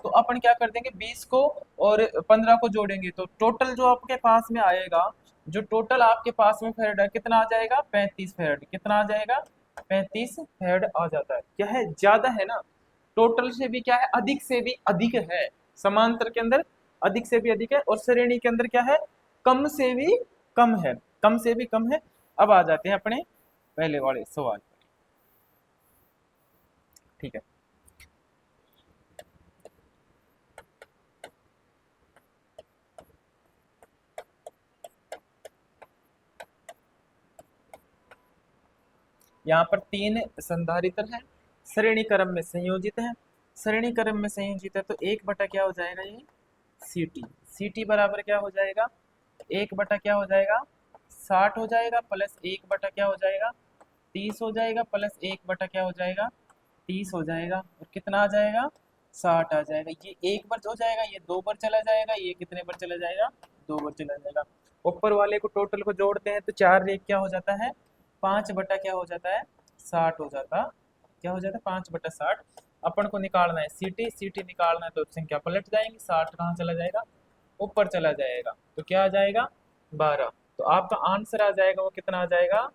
तो अपन क्या कर देंगे 20 को और 15 को जोड़ेंगे तो टोटल जो आपके पास में आएगा, जो टोटल आपके पास में फेरेड है कितना आ जाएगा 35 फेरेड। कितना आ जाएगा 35 फेरेड आ जाता है। क्या है, ज्यादा है ना, टोटल से भी क्या है, अधिक से भी अधिक है। समांतर के अंदर अधिक से भी अधिक है, और श्रेणी के अंदर क्या है, कम से भी कम है, कम से भी कम है। अब आ जाते हैं अपने पहले वाले सवाल पर। ठीक है, यहाँ पर 3 संधारित्र हैं, श्रेणी क्रम में संयोजित है। श्रेणी क्रम में संयोजित है तो एक बटा क्या हो जाएगा, ये सी टी। सी टी बराबर क्या हो जाएगा, एक बटा क्या हो जाएगा 60 हो जाएगा, प्लस एक बटा क्या हो जाएगा 30 हो जाएगा, प्लस एक बटा क्या हो जाएगा 30 हो जाएगा, और कितना आ जाएगा 60 आ जाएगा। ये एक बार हो जाएगा, ये 2 बार चला जाएगा, ये कितने बार चला जाएगा 2 बार चला जाएगा। ऊपर वाले को टोटल को जोड़ते हैं तो 4 एक क्या हो जाता है 5 बटा क्या हो जाता है 60 हो जाता, क्या हो जाता है 5 बटा 60। अपन को निकालना है सीटी, सीटी निकालना है तो संख्या पलट जाएंगी, 60 कहाँ चला जाएगा ऊपर चला जाएगा, तो क्या आ जाएगा 12। तो आपका आंसर आ जाएगा वो कितना आ जाएगा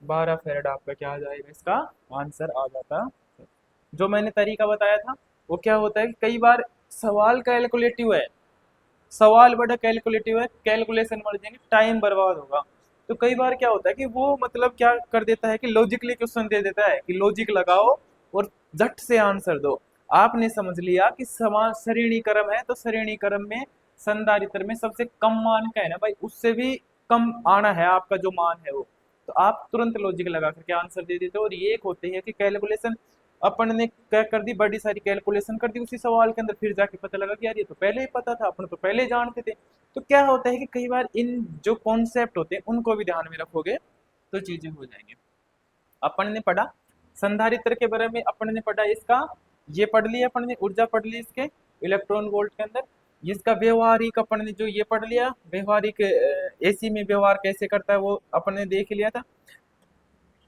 12 फेरेड आपका क्या आ जाएगा, इसका आंसर आ जाता है। जो मैंने तरीका बताया था वो क्या होता है कि कई बार सवाल कैलकुलेटिव है, सवाल बड़ा कैलकुलेटिव है, कैलकुलेशन मर जाएंगे, टाइम बर्बाद होगा। तो कई बार क्या होता है कि वो मतलब क्या कर देता है कि लॉजिकली क्वेश्चन दे देता है कि लॉजिक लगाओ और झट से आंसर दो। आपने समझ लिया कि समान श्रेणी क्रम है तो श्रेणी क्रम में संधारित्र में सबसे कम मान का है ना भाई, उससे भी कम आना है आपका जो मान है वो, तो आप तुरंत लॉजिक लगा करके आंसर दे देते हो। और ये एक होती है कि कैलकुलेशन अपन ने क्या कर दी, बड़ी सारी कैलकुलेशन कर दी उसी सवाल के अंदर, फिर जाके पता लगा कि यार ये तो पहले ही पता था, अपन तो पहले ही जानते थे। तो क्या होता है कि कई बार इन जो कॉन्सेप्ट होते हैं उनको भी ध्यान में रखोगे तो चीजें हो जाएंगी। अपन ने पढ़ा संधारित्र के बारे में, अपन ने पढ़ा इसका, ये पढ़ लिया अपन ने, ऊर्जा पढ़ ली इसके इलेक्ट्रॉन वोल्ट के अंदर। इसका व्यवहारिक अपन ने जो ये पढ़ लिया, व्यवहारिक एसी में व्यवहार कैसे करता है वो अपन ने देख लिया था।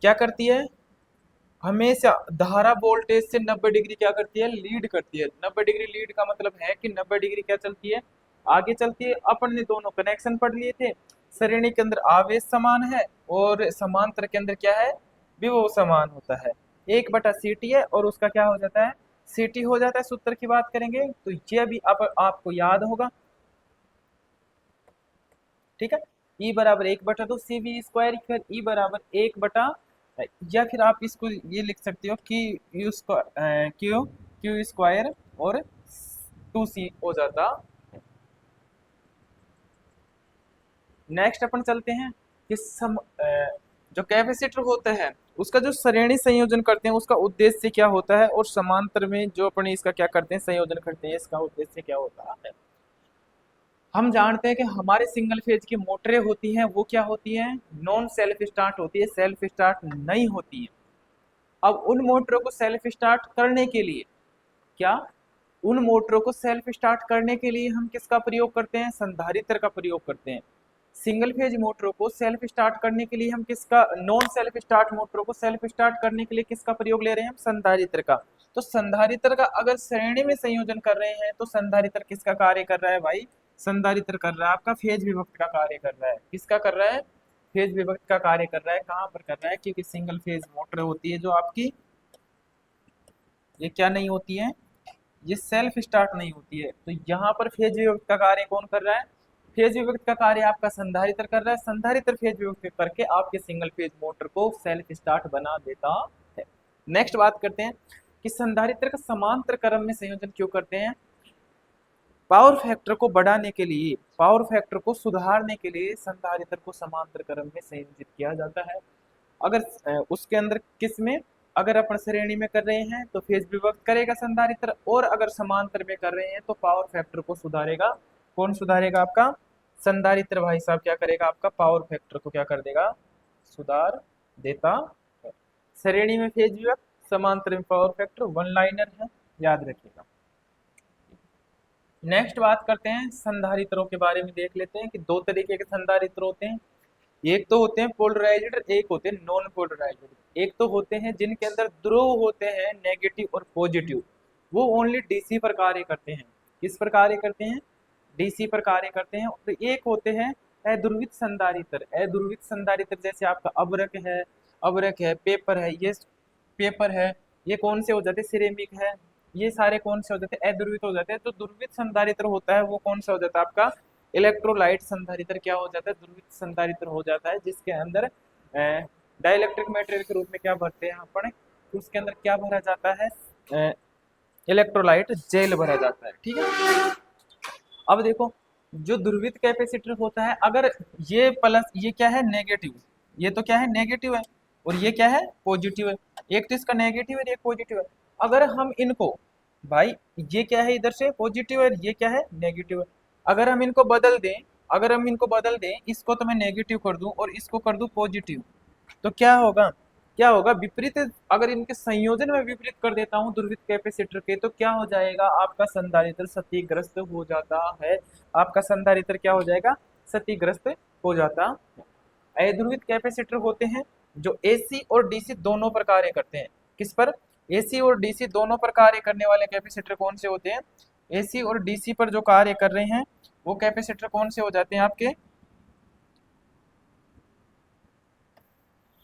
क्या करती है, हमेशा धारा वोल्टेज से 90 डिग्री क्या करती है, लीड करती है। 90 डिग्री लीड का मतलब है कि 90 डिग्री क्या चलती है, आगे चलती है। अपन ने दोनों कनेक्शन पढ़ लिए थे। श्रेणी के अंदर आवेश समान है और समांतर के अंदर क्या है, विभव समान होता है। 1/CT है और उसका क्या हो जाता है, CT हो जाता है। सूत्र की बात करेंगे तो ये भी आपको याद होगा, ठीक है। E बराबर 1/2 CV² फिर E बराबर 1 या फिर आप इसको ये लिख सकते हो कि क्यू स्क्वायर और 2C हो जाता। नेक्स्ट अपन चलते हैं कि जो कैपेसिटर होता है उसका जो श्रेणी संयोजन करते हैं उसका उद्देश्य क्या होता है, और समांतर में जो अपन इसका क्या करते हैं, संयोजन करते हैं, इसका उद्देश्य क्या होता है। हम जानते हैं कि हमारे सिंगल फेज की मोटरें होती हैं वो क्या होती हैं, नॉन सेल्फ स्टार्ट होती है, सेल्फ स्टार्ट नहीं होती है। अब उन मोटरों को सेल्फ स्टार्ट करने के लिए क्या, उन मोटरों को सेल्फ स्टार्ट करने के लिए हम किसका प्रयोग करते हैं, संधारित्र का प्रयोग करते हैं। सिंगल फेज मोटरों को सेल्फ स्टार्ट करने के लिए हम किसका, नॉन सेल्फ स्टार्ट मोटरों को सेल्फ स्टार्ट करने के लिए किसका प्रयोग ले रहे हैं, हम संधारित्र का। तो संधारित्र का अगर श्रेणी में संयोजन कर रहे हैं तो संधारित्र किसका कार्य कर रहा है भाई, संधारित्र कर रहा है आपका फेज विभक्त का कार्य कर रहा है। किसका कर रहा है, फेज विभक्त का कार्य कर रहा है। कहां पर कर रहा है, क्योंकि सिंगल फेज मोटर होती है जो आपकी, ये क्या नहीं होती है, ये सेल्फ स्टार्ट नहीं होती है। तो यहाँ पर फेज विभक्त का कार्य कौन कर रहा है, फेज विभक्त का कार्य आपका संधारित्र कर रहा है। संधारित्र फेज विभक्त करके आपके सिंगल फेज मोटर को सेल्फ स्टार्ट बना देता है। नेक्स्ट बात करते हैं कि संधारित्र का समांतर क्रम में संयोजन क्यों करते हैं। पावर फैक्टर को बढ़ाने के लिए, पावर फैक्टर को सुधारने के लिए संधारित्र को समांतर क्रम में संयोजित किया जाता है। अगर उसके अंदर किस में, अगर अपन श्रेणी में कर रहे हैं तो फेज विभक्त करेगा संधारित्र, और अगर समांतर में कर रहे हैं तो पावर फैक्टर को सुधारेगा। कौन सुधारेगा, आपका संधारित्र भाई साहब क्या करेगा, आपका पावर फैक्टर को क्या कर देगा, सुधार देता है। श्रेणी में फेज विभक्त, समांतर में पावर फैक्टर, वन लाइनर है, याद रखिएगा। नेक्स्ट बात करते हैं संधारित्रों के बारे में, देख लेते हैं कि दो तरीके के संधारित्र होते हैं। एक तो होते हैं पोलराइज्ड, एक होते हैं नॉन पोलराइज्ड। एक तो होते हैं जिनके अंदर ध्रुव होते हैं नेगेटिव और पॉजिटिव, वो ओनली डीसी पर कार्य करते हैं। किस पर कार्य करते हैं, डीसी पर कार्य करते हैं। और एक होते हैं अध्रुवित संधारित्र। अध्रुवित संधारित्र जैसे आपका अब्रक है, पेपर है, ये पेपर है, ये कौन से हो जाते हैं, सिरेमिक है, ये सारे कौन से हो जाते हैं, अध्रुवित हो जाते हैं। तो ध्रुवित संधारित्र होता है वो कौन सा हो जाता है, आपका इलेक्ट्रोलाइट संधारित्र क्या हो जाता है, ध्रुवित संधारित्र हो जाता है, जिसके अंदर डाइलेक्ट्रिक मटेरियल के रूप में क्या भरते हैं अपन, उसके अंदर क्या भरा जाता है, इलेक्ट्रोलाइट जेल भरा जाता है, ठीक है। अब देखो जो ध्रुवित कैपेसिटर होता है, अगर ये प्लस, ये क्या है नेगेटिव, ये तो क्या है नेगेटिव है, और ये क्या है पॉजिटिव है। एक तो इसका नेगेटिव है, एक पॉजिटिव है। अगर हम इनको भाई, ये क्या है इधर से पॉजिटिव है, ये क्या है नेगेटिव है, अगर हम इनको बदल दें, अगर हम इनको बदल दें, इसको तो मैं नेगेटिव कर दूं और इसको कर दूं पॉजिटिव, तो क्या होगा, क्या होगा विपरीत। अगर इनके संयोजन में विपरीत कर देता हूं ध्रुवित कैपेसिटर के, तो क्या हो जाएगा, आपका संधारित्र क्षतिग्रस्त हो जाता है। आपका संधारित्र क्या हो जाएगा, क्षतिग्रस्त हो जाता है। अध्रुवित कैपेसिटर होते हैं जो एसी और डीसी दोनों पर कार्य करते हैं। किस पर, एसी और डीसी दोनों पर कार्य करने वाले कैपेसिटर कौन से होते हैं, एसी और डीसी पर जो कार्य कर रहे हैं वो कैपेसिटर कौन से हो जाते हैं, आपके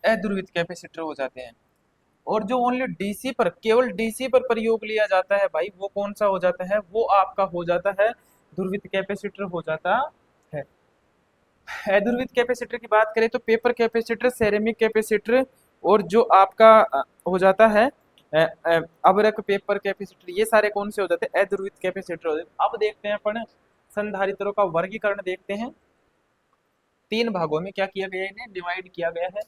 अध्रुवित कैपेसिटर हो जाते हैं। और जो ओनली डीसी पर, केवल डीसी पर प्रयोग लिया जाता है भाई, वो कौन सा हो जाता है, वो आपका हो जाता है ध्रुवित कैपेसिटर हो जाता है। अध्रुवित कैपेसिटर की बात करें तो पेपर कैपेसिटर, सेरेमिक कैपेसिटर, और जो आपका हो जाता है अब्रक पेपर कैपेसिटर, ये सारे कौन से हो जाते हैं, अध्रुवित कैपेसिटर हो जाते हैं। अब देखते हैं अपन संधारित्रों का वर्गीकरण देखते हैं। तीन भागों में क्या किया गया है, इन्हें डिवाइड किया गया है।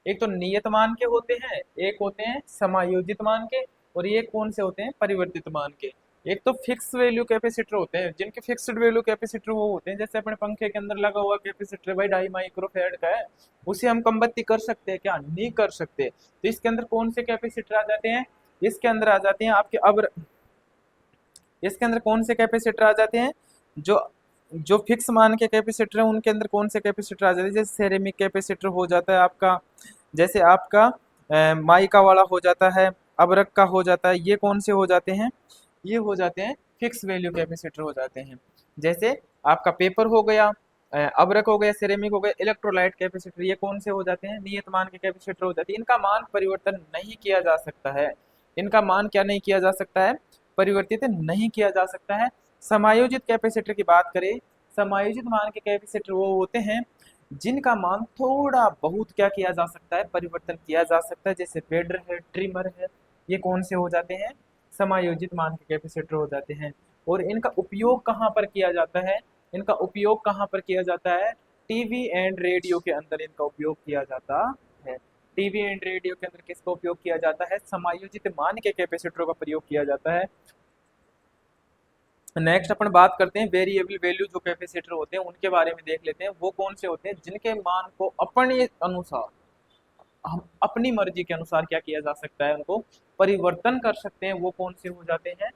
एक तो नियत मान के होते हैं, एक होते हैं समायोजित मान के, और ये कौन से होते हैं, परिवर्तित मान के। एक तो फिक्स वैल्यू कैपेसिटर होते हैं, जिनके फिक्स्ड वैल्यू कैपेसिटर वो होते हैं, जैसे अपने पंखे के अंदर लगा हुआ कैपेसिटर भाई 2.5 माइक्रोफेराड का है, उसे हम कमबत्ती कर सकते हैं क्या, नहीं कर सकते। तो इसके अंदर कौन से कैपेसिटर आ जाते हैं, इसके अंदर आ जाते हैं आपके, अब इसके अंदर कौन से कैपेसिटर आ जाते हैं, जो जो फिक्स मान के कैपेसिटर है उनके अंदर कौन से कैपेसिटर आ जाते हैं, जैसे सेरेमिक कैपेसिटर हो जाता है आपका, जैसे आपका माइका वाला हो जाता है, अबरख का हो जाता है। ये कौन से हो जाते हैं? ये हो जाते हैं फिक्स वैल्यू कैपेसिटर हो जाते हैं। जैसे आपका पेपर हो गया, अबरख हो गया, सिरेमिक हो गया, इलेक्ट्रोलाइट कैपेसिटर, ये कौन से हो जाते हैं? नियत मान के कैपेसिटर हो जाते हैं। इनका मान परिवर्तन नहीं किया जा सकता है। इनका मान क्या नहीं किया जा सकता है? परिवर्तित नहीं किया जा सकता है। समायोजित कैपेसिटर की बात करें, समायोजित मान के कैपेसिटर वो होते हैं जिनका मान थोड़ा बहुत क्या किया जा सकता है? परिवर्तन किया जा सकता है। जैसे फेडर है, ट्रिमर है, ये कौन से हो जाते हैं? समायोजित मान के कैपेसिटर हो जाते हैं। और इनका उपयोग कहाँ पर किया जाता है? इनका उपयोग कहाँ पर किया जाता है? टीवी एंड रेडियो के अंदर इनका उपयोग किया जाता है। टीवी एंड रेडियो के अंदर किसका उपयोग किया जाता है? समायोजित मान के कैपेसिटरों का प्रयोग किया जाता है। नेक्स्ट अपन बात करते हैं वेरिएबल वैल्यू जो कैपेसिटर होते हैं उनके बारे में देख लेते हैं। वो कौन से होते हैं? जिनके मान को अपने अनुसार, हम अपनी मर्जी के अनुसार क्या किया जा सकता है? उनको परिवर्तन कर सकते हैं। वो कौन से हो जाते हैं?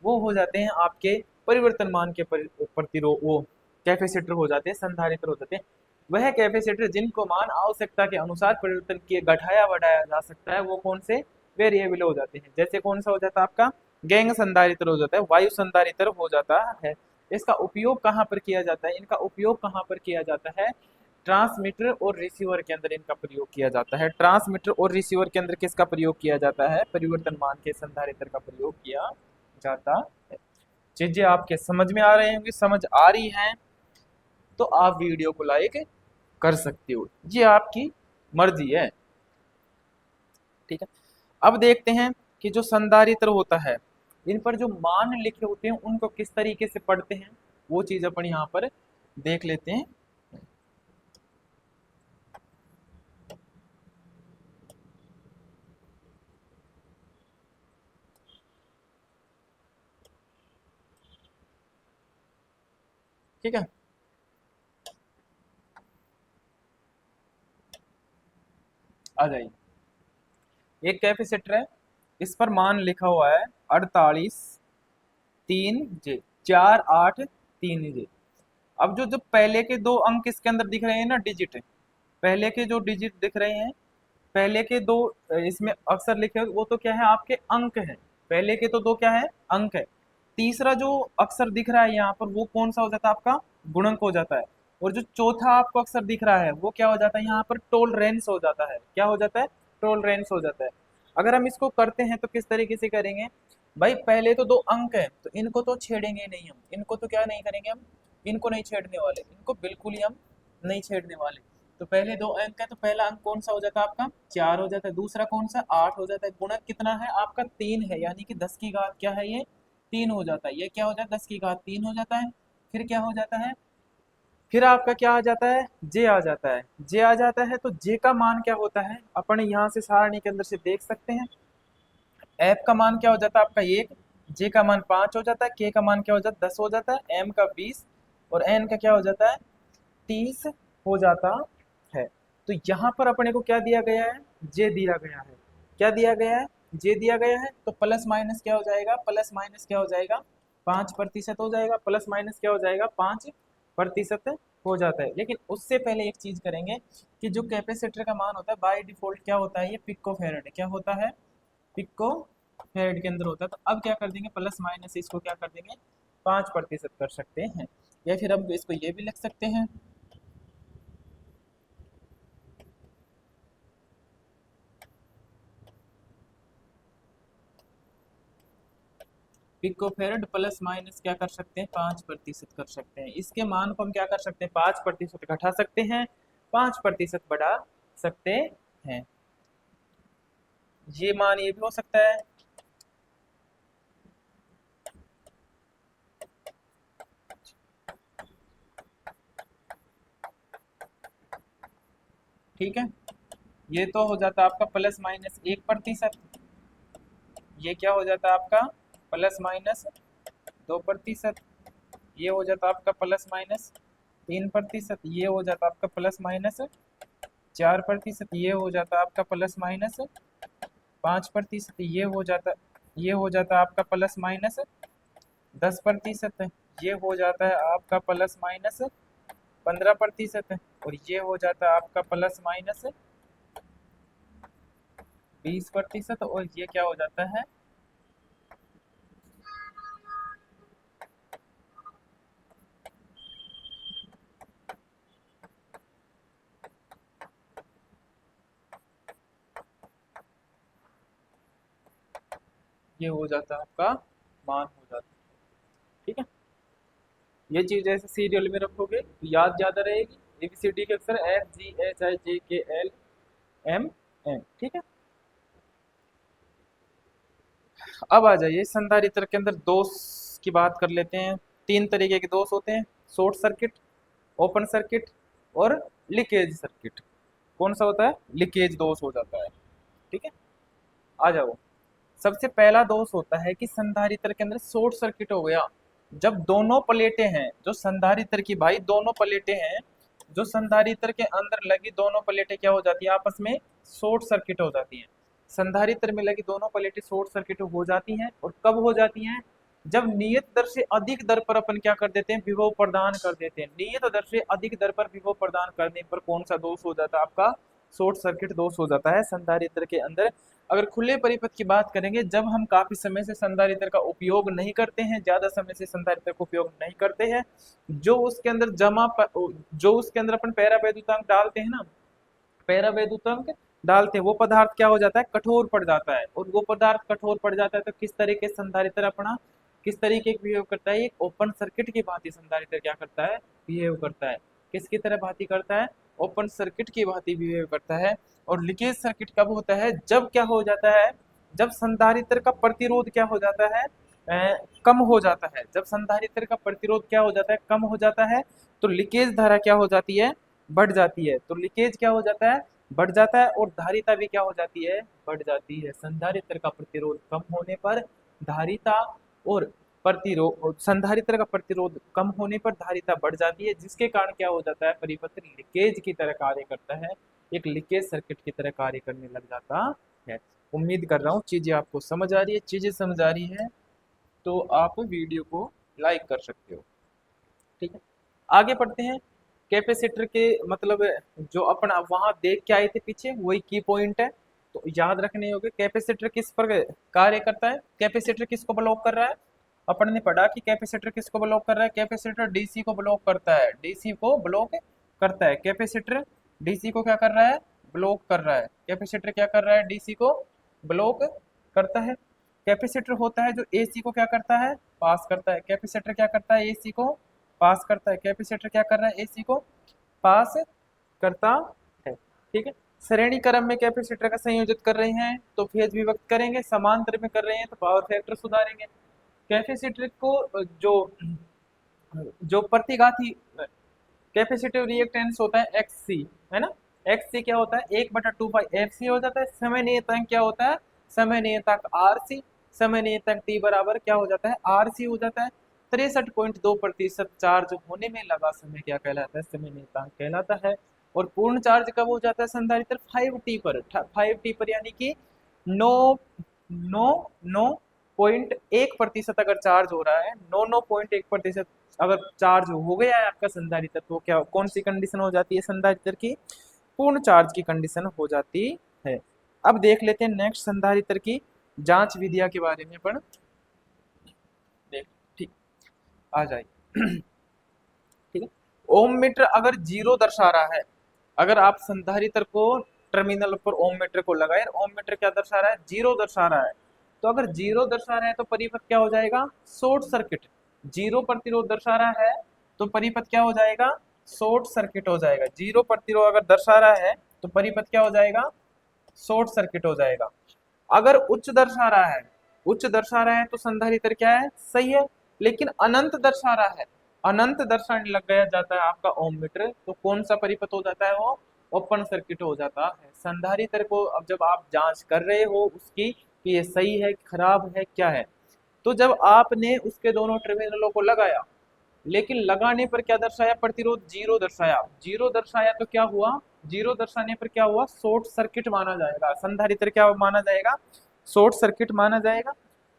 वो हो जाते हैं आपके परिवर्तन मान के प्रतिरोध, वो कैपेसिटर हो जाते हैं, संधारित्र हो जाते हैं। वह कैपेसिटर जिनको मान आवश्यकता के अनुसार परिवर्तन किए घटाया बढ़ाया जा सकता है, वो कौन से? वेरिएबल हो जाते हैं। जैसे कौन सा हो जाता है आपका? गैंग संधारित्र हो जाता है, वायु संधारित्र हो जाता है। इसका उपयोग कहाँ पर किया जाता है? इनका उपयोग कहाँ पर किया जाता है? ट्रांसमीटर और रिसीवर के अंदर इनका प्रयोग किया जाता है। ट्रांसमीटर और रिसीवर के अंदर किसका प्रयोग किया जाता है? परिवर्तन मान के संधारित्र का प्रयोग किया जाता है। चीजें आपके समझ में आ रही होंगी, समझ आ रही हैं तो आप वीडियो को लाइक कर सकते हो, ये आपकी मर्जी है। ठीक है, अब देखते हैं कि जो संधारित्र होता है इन पर जो मान लिखे होते हैं उनको किस तरीके से पढ़ते हैं, वो चीज अपन यहाँ पर देख लेते हैं। ठीक है, आ जाइए। एक कैपेसिटर है, इस पर मान लिखा हुआ है 48 3J, 48 3J। अब जो जो पहले के दो अंक इसके अंदर दिख रहे हैं ना, डिजिट, पहले के जो डिजिट दिख रहे हैं, पहले के दो इसमें अक्षर लिखे वो तो क्या है? आपके अंक है। पहले के तो दो क्या है? अंक है। तीसरा जो अक्षर दिख रहा है यहाँ पर वो कौन सा हो जाता है? आपका गुणक हो जाता है। और जो चौथा आपको अक्षर दिख रहा है वो क्या हो जाता है? यहाँ पर टोलरेंस हो जाता है। क्या हो जाता है? टोलरेंस हो जाता है। अगर हम इसको करते हैं तो किस तरीके से करेंगे भाई? पहले तो दो अंक है तो इनको तो छेड़ेंगे नहीं हम, इनको तो क्या नहीं करेंगे हम? इनको नहीं छेड़ने वाले, इनको बिल्कुल ही हम नहीं छेड़ने वाले। तो पहले दो अंक है तो पहला अंक कौन सा हो जाता है? आपका 4 हो जाता है। दूसरा कौन सा? 8 हो जाता है। गुणक कितना है आपका? 3 है, यानी कि 10 की घात क्या है? ये 3 हो जाता है। ये क्या हो जाता है? 10 की घात 3 हो जाता है। फिर क्या हो जाता है? फिर आपका क्या आ जाता है? जे आ जाता है। जे आ जाता है तो जे का मान क्या होता है? अपन यहाँ से सारणी के अंदर से देख सकते हैं। एफ का मान क्या हो जाता है आपका? 1, जे का मान 5 हो जाता है, के का मान क्या हो जाता है? 10 हो जाता है, एम का 20 और एन का क्या हो जाता है? 30 हो जाता है। तो यहाँ पर अपने को क्या दिया गया है? जे दिया गया है। क्या दिया गया है? जे दिया गया है। तो प्लस माइनस क्या हो जाएगा? प्लस माइनस क्या हो जाएगा? 5% हो जाएगा। प्लस माइनस क्या हो जाएगा? 5% हो जाता है। लेकिन उससे पहले एक चीज करेंगे कि जो कैपेसिटर का मान होता है बाय डिफॉल्ट क्या होता है? ये पिको फेरेड। क्या होता है? पिको फेरेड के अंदर होता है। तो अब क्या कर देंगे? प्लस माइनस इसको क्या कर देंगे? 5% कर सकते हैं। या फिर हम इसको ये भी लिख सकते हैं, पिको फेरेड प्लस माइनस क्या कर सकते हैं? 5% कर सकते हैं। इसके मान को हम क्या कर सकते हैं? 5% घटा सकते हैं, 5% बढ़ा सकते हैं। ये मान ये भी हो सकता है। ठीक है, ये तो हो जाता है आपका +- 1%। ये क्या हो जाता है आपका? +- 2%। ये हो जाता है आपका +- 3%। ये हो जाता है आपका +- 4%। ये हो जाता है आपका +- 5%। ये हो जाता है आपका +- 10%। ये हो जाता है आपका +- 15%। और ये हो जाता है आपका +- 20%, और ये क्या हो जाता है, ये हो जाता है आपका मान हो जाता है। ठीक है, ये चीज ऐसे सीरियल में रखोगे तो याद ज्यादा रहेगी। एबीसीडी के अक्षर FGHIJKLMN। ठीक है, अब आ जाइए संधारित्र के अंदर दोष की बात कर लेते हैं। तीन तरीके के दोष होते हैं, शॉर्ट सर्किट, ओपन सर्किट और लीकेज सर्किट। कौन सा होता है, लीकेज दोष हो जाता है। ठीक है, आ जाओ। सबसे पहला दोष होता है कि संधारित्र के अंदर शॉर्ट सर्किट हो गया। जब दोनों प्लेटें हैं जो संधारित्र की, भाई दोनों प्लेटें हैं जो संधारित्र के अंदर लगी, दोनों प्लेटें क्या हो जाती है, आपस में शॉर्ट सर्किट हो जाती हैं। संधारित्र में लगी दोनों प्लेटें शॉर्ट सर्किट हो जाती हैं, और कब हो जाती हैं, जब नियत दर से अधिक दर पर अपन क्या कर देते हैं, विभव प्रदान कर देते हैं। नियत दर से अधिक दर पर विभव प्रदान करने पर कौन सा दोष हो जाता है, आपका शॉर्ट सर्किट दोष हो जाता है संधारित्र के अंदर। अगर खुले परिपथ की बात करेंगे, जब हम काफी समय से संधारित्र का उपयोग नहीं करते हैं, ज्यादा समय से संधारित्र का उपयोग नहीं करते हैं, जो उसके अंदर जो उसके अंदर अपन पैरा वैद्युतांक डालते हैं ना, पैरा वैद्युतांक डालते हैं, वो पदार्थ क्या हो जाता है, कठोर पड़ जाता है। और वो पदार्थ कठोर पड़ जाता है तो किस तरीके से संधारित्र अपना किस तरीके का बिहेव करता है, एक ओपन सर्किट की भांति संधारित्र क्या करता है, बिहेव करता है। किसकी तरह भांति करता है, ओपन सर्किट की भांति बिहेव करता है। और लीकेज सर्किट कब होता है, जब क्या हो जाता है, जब संधारित्र का प्रतिरोध क्या हो जाता है, कम हो जाता है। जब संधारित्र का प्रतिरोध क्या हो जाता है, कम हो जाता है, तो लीकेज धारा क्या हो जाती है, बढ़ जाती है। तो लीकेज क्या हो जाता है, बढ़ जाता है, और धारिता भी क्या हो जाती है, बढ़ जाती है। संधारित्र का प्रतिरोध कम होने पर धारिता और प्रतिरोध, संधारित्र का प्रतिरोध कम होने पर धारिता बढ़ जाती है, जिसके कारण क्या हो जाता है, परिपथ लीकेज की तरह कार्य करता है, एक लीकेज सर्किट की तरह कार्य करने लग जाता है। उम्मीद कर रहा हूँ चीजें आपको समझ आ रही है। चीजें समझ आ रही है तो आप वीडियो को लाइक कर सकते हो। ठीक है, आगे बढ़ते हैं। कैपेसिटर के मतलब जो अपन वहां देख के आए थे पीछे, वही की पॉइंट है, तो याद रखने होंगे। कैपेसिटर किस पर कार्य करता है, कैपेसिटर किसको ब्लॉक कर रहा है, अपन ने पढ़ा कि कैपेसिटर किसको ब्लॉक कर रहा है, कैपेसिटर डीसी को ब्लॉक करता है, डीसी को ब्लॉक करता है। कैपेसिटर डीसी को क्या कर रहा है, ब्लॉक कर रहा है। कैपेसिटर क्या कर रहा है, डीसी को ब्लॉक करता है। कैपेसिटर होता है जो एसी को क्या करता है, पास करता है। कैपेसिटर क्या करता है, एसी को पास करता है। कैपेसिटर क्या कर रहा है, एसी को पास करता है। ठीक है, श्रेणी क्रम में कैपेसिटर का संयोजित कर रहे हैं तो फेज विभक्त करेंगे, समांतर में कर रहे हैं तो पावर फैक्टर सुधारेंगे। कैपेसिटर को जो जो प्रतिघाती कैपेसिटिव रिएक्टेंस होता है XC, है ना। XC क्या होता है, 1/2πfc हो जाता है। समय नियतांक क्या होता है, समय नियतांक RC, समय नियतांक T बराबर क्या हो जाता है, RC हो जाता है। 63.2% चार्ज होने में लगा समय क्या कहलाता है, समय नियतांक कहलाता है। और पूर्ण चार्ज कब हो जाता है संधारित्र, 5T पर, 5T पर, यानी कि 9.1% अगर चार्ज हो रहा है, 9.1% अगर चार्ज हो गया है आपका संधारित्र, तो क्या कौन सी कंडीशन हो जाती है संधारित्र की, पूर्ण चार्ज की कंडीशन हो जाती है। अब देख लेते हैं नेक्स्ट संधारित्र की जांच विधिया के बारे में अपन देख। ठीक, आ जाइए। ठीक है, ओम मीटर अगर जीरो दर्शा रहा है, अगर आप संधारित्र को टर्मिनल पर ओम मीटर को लगाए, ओम मीटर क्या दर्शा रहा है, जीरो दर्शा रहा है, तो अगर जीरो दर्शा रहा है तो परिपथ क्या हो जाएगा, शॉर्ट सर्किट। जीरो प्रतिरोध दर्शा रहा है तो परिपथ क्या हो जाएगा, शॉर्ट सर्किट हो जाएगा। जीरो प्रतिरोध अगर दर्शा रहा है तो परिपथ क्या हो जाएगा, शॉर्ट सर्किट हो जाएगा। अगर उच्च दर्शा रहा है, उच्च दर्शा रहा है तो संधारित्र क्या है, सही है। लेकिन अनंत दर्शा रहा है, अनंत दर्शाने लग गया जाता है आपका ओम मीटर, तो कौन सा परिपथ हो जाता है, वो ओपन सर्किट हो जाता है। संधारित्र को अब जब आप जांच कर रहे हो उसकी कि ये सही है खराब है क्या है, तो जब आपने उसके दोनों टर्मिनलों को लगाया, लेकिन लगाने पर क्या दर्शाया, प्रतिरोध जीरो दर्शाया, जीरो दर्शाया तो क्या हुआ, जीरो दर्शाने पर क्या हुआ, शॉर्ट सर्किट माना जाएगा। संधारित्र क्या माना जाएगा, शॉर्ट सर्किट माना जाएगा।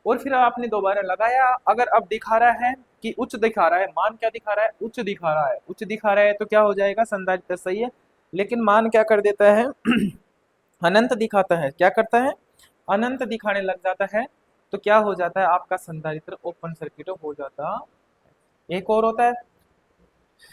और फिर आपने दोबारा लगाया, अगर अब दिखा रहा है कि उच्च दिखा रहा है, मान क्या दिखा रहा है, उच्च दिखा रहा है, उच्च दिखा रहा है तो क्या हो जाएगा, संधारित्र सही है। लेकिन मान क्या कर देता है अनंत दिखाता है, क्या करता है, अनंत दिखाने लग जाता है, तो क्या हो जाता है, आपका संधारित्र ओपन सर्किट हो जाता। एक और होता है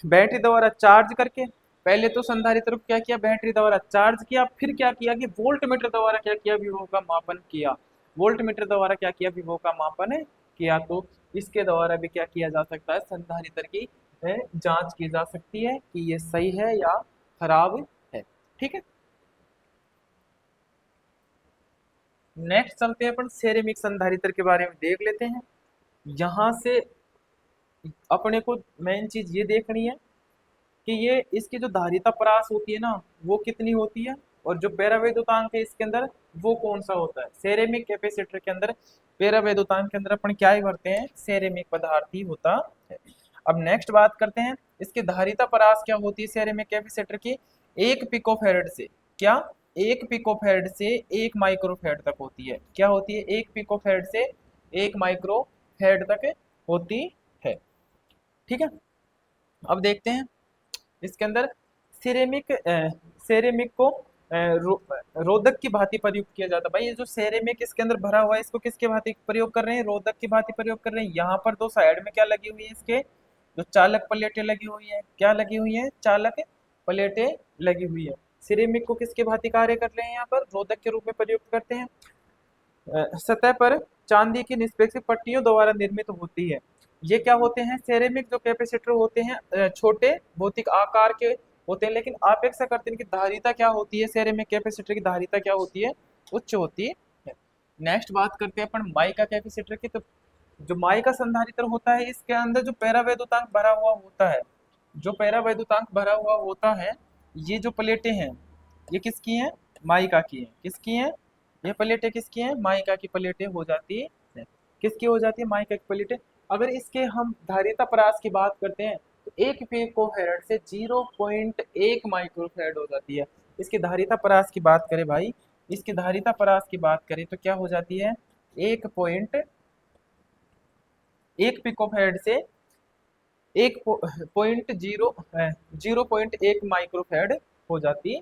बैटरी द्वारा चार्ज करके, पहले तो संधारित्र को क्या किया, बैटरी द्वारा चार्ज किया, फिर क्या किया कि वोल्ट मीटर द्वारा क्या किया, विभव का मापन किया, वोल्ट मीटर द्वारा क्या किया, विभव का मापन किया। तो इसके द्वारा भी क्या किया जा सकता है, संधारित्र की जांच की जा सकती है कि ये सही है या खराब है। ठीक है, नेक्स्ट चलते हैं अपन सेरेमिक संधारित्र के बारे में देख लेते हैं। यहाँ से अपने को मेन चीज ये देखनी है कि ये इसकी जो धारिता परास होती है ना, वो कितनी होती है, और जो पैरावैद्युतांक है इसके अंदर वो कौन सा होता है। सेरेमिक कैपेसिटर के अंदर, पैरावैद्युतांक के अंदर अपन क्या ही भरते हैं, सेरेमिक पदार्थ ही होता है। अब नेक्स्ट बात करते हैं, इसकी धारिता परास क्या होती है सेरेमिक कैपेसिटर की, 1 पिकोफैरड से, क्या, 1 पिकोफैरड से 1 माइक्रोफैरड तक होती है। क्या होती है, 1 पिकोफैरड से 1 माइक्रोफैरड तक होती है। ठीक है, अब देखते हैं इसके अंदर सिरेमिक सेरेमिक को रोधक की भांति प्रयुक्त किया जाता है। भाई ये जो सेरेमिक इसके अंदर भरा हुआ है, इसको किसके भांति प्रयोग कर रहे हैं, रोधक की भांति प्रयोग कर रहे हैं। यहाँ पर दो साइड में क्या लगी हुई है, इसके जो चालक प्लेटें लगी हुई है, क्या लगी हुई है, चालक प्लेटें लगी हुई है। सिरेमिक को किसके भांति कार्य कर रहे हैं, यहाँ पर रोधक के रूप में प्रयुक्त करते हैं। सतह पर चांदी की निष्पेक्षित पट्टियों द्वारा निर्मित होती है। ये क्या होते हैं, सेरेमिक जो कैपेसिटर होते हैं छोटे भौतिक आकार के होते हैं, लेकिन अपेक्षा करते हैं कि धारिता क्या होती है, सेरेमिक कैपेसिटर की धारिता क्या होती है, उच्च होती है। नेक्स्ट बात करते हैं अपन माइका कैपेसिटर की। तो जो माइका संधारित्र होता है, इसके अंदर जो पैरावैद्युतांक भरा हुआ होता है, जो पैरावैद्युतांक भरा हुआ होता है, ये जो प्लेटें हैं ये किसकी हैं, माइका की हैं। किसकी हैं, ये प्लेटें किसकी हैं, माइका की प्लेटें हो जाती है। किसकी हो जाती है, माइका की प्लेटें। अगर इसके हम धारिता परास की बात करते हैं तो 1 पिकोफैरड से 0.1 माइक्रोफैरड हो जाती है। इसकी धारिता परास की बात करें भाई, इसकी धारिता परास की बात करें तो क्या हो जाती है, 1 पिकोफैरड से 0.1 हो जाती है।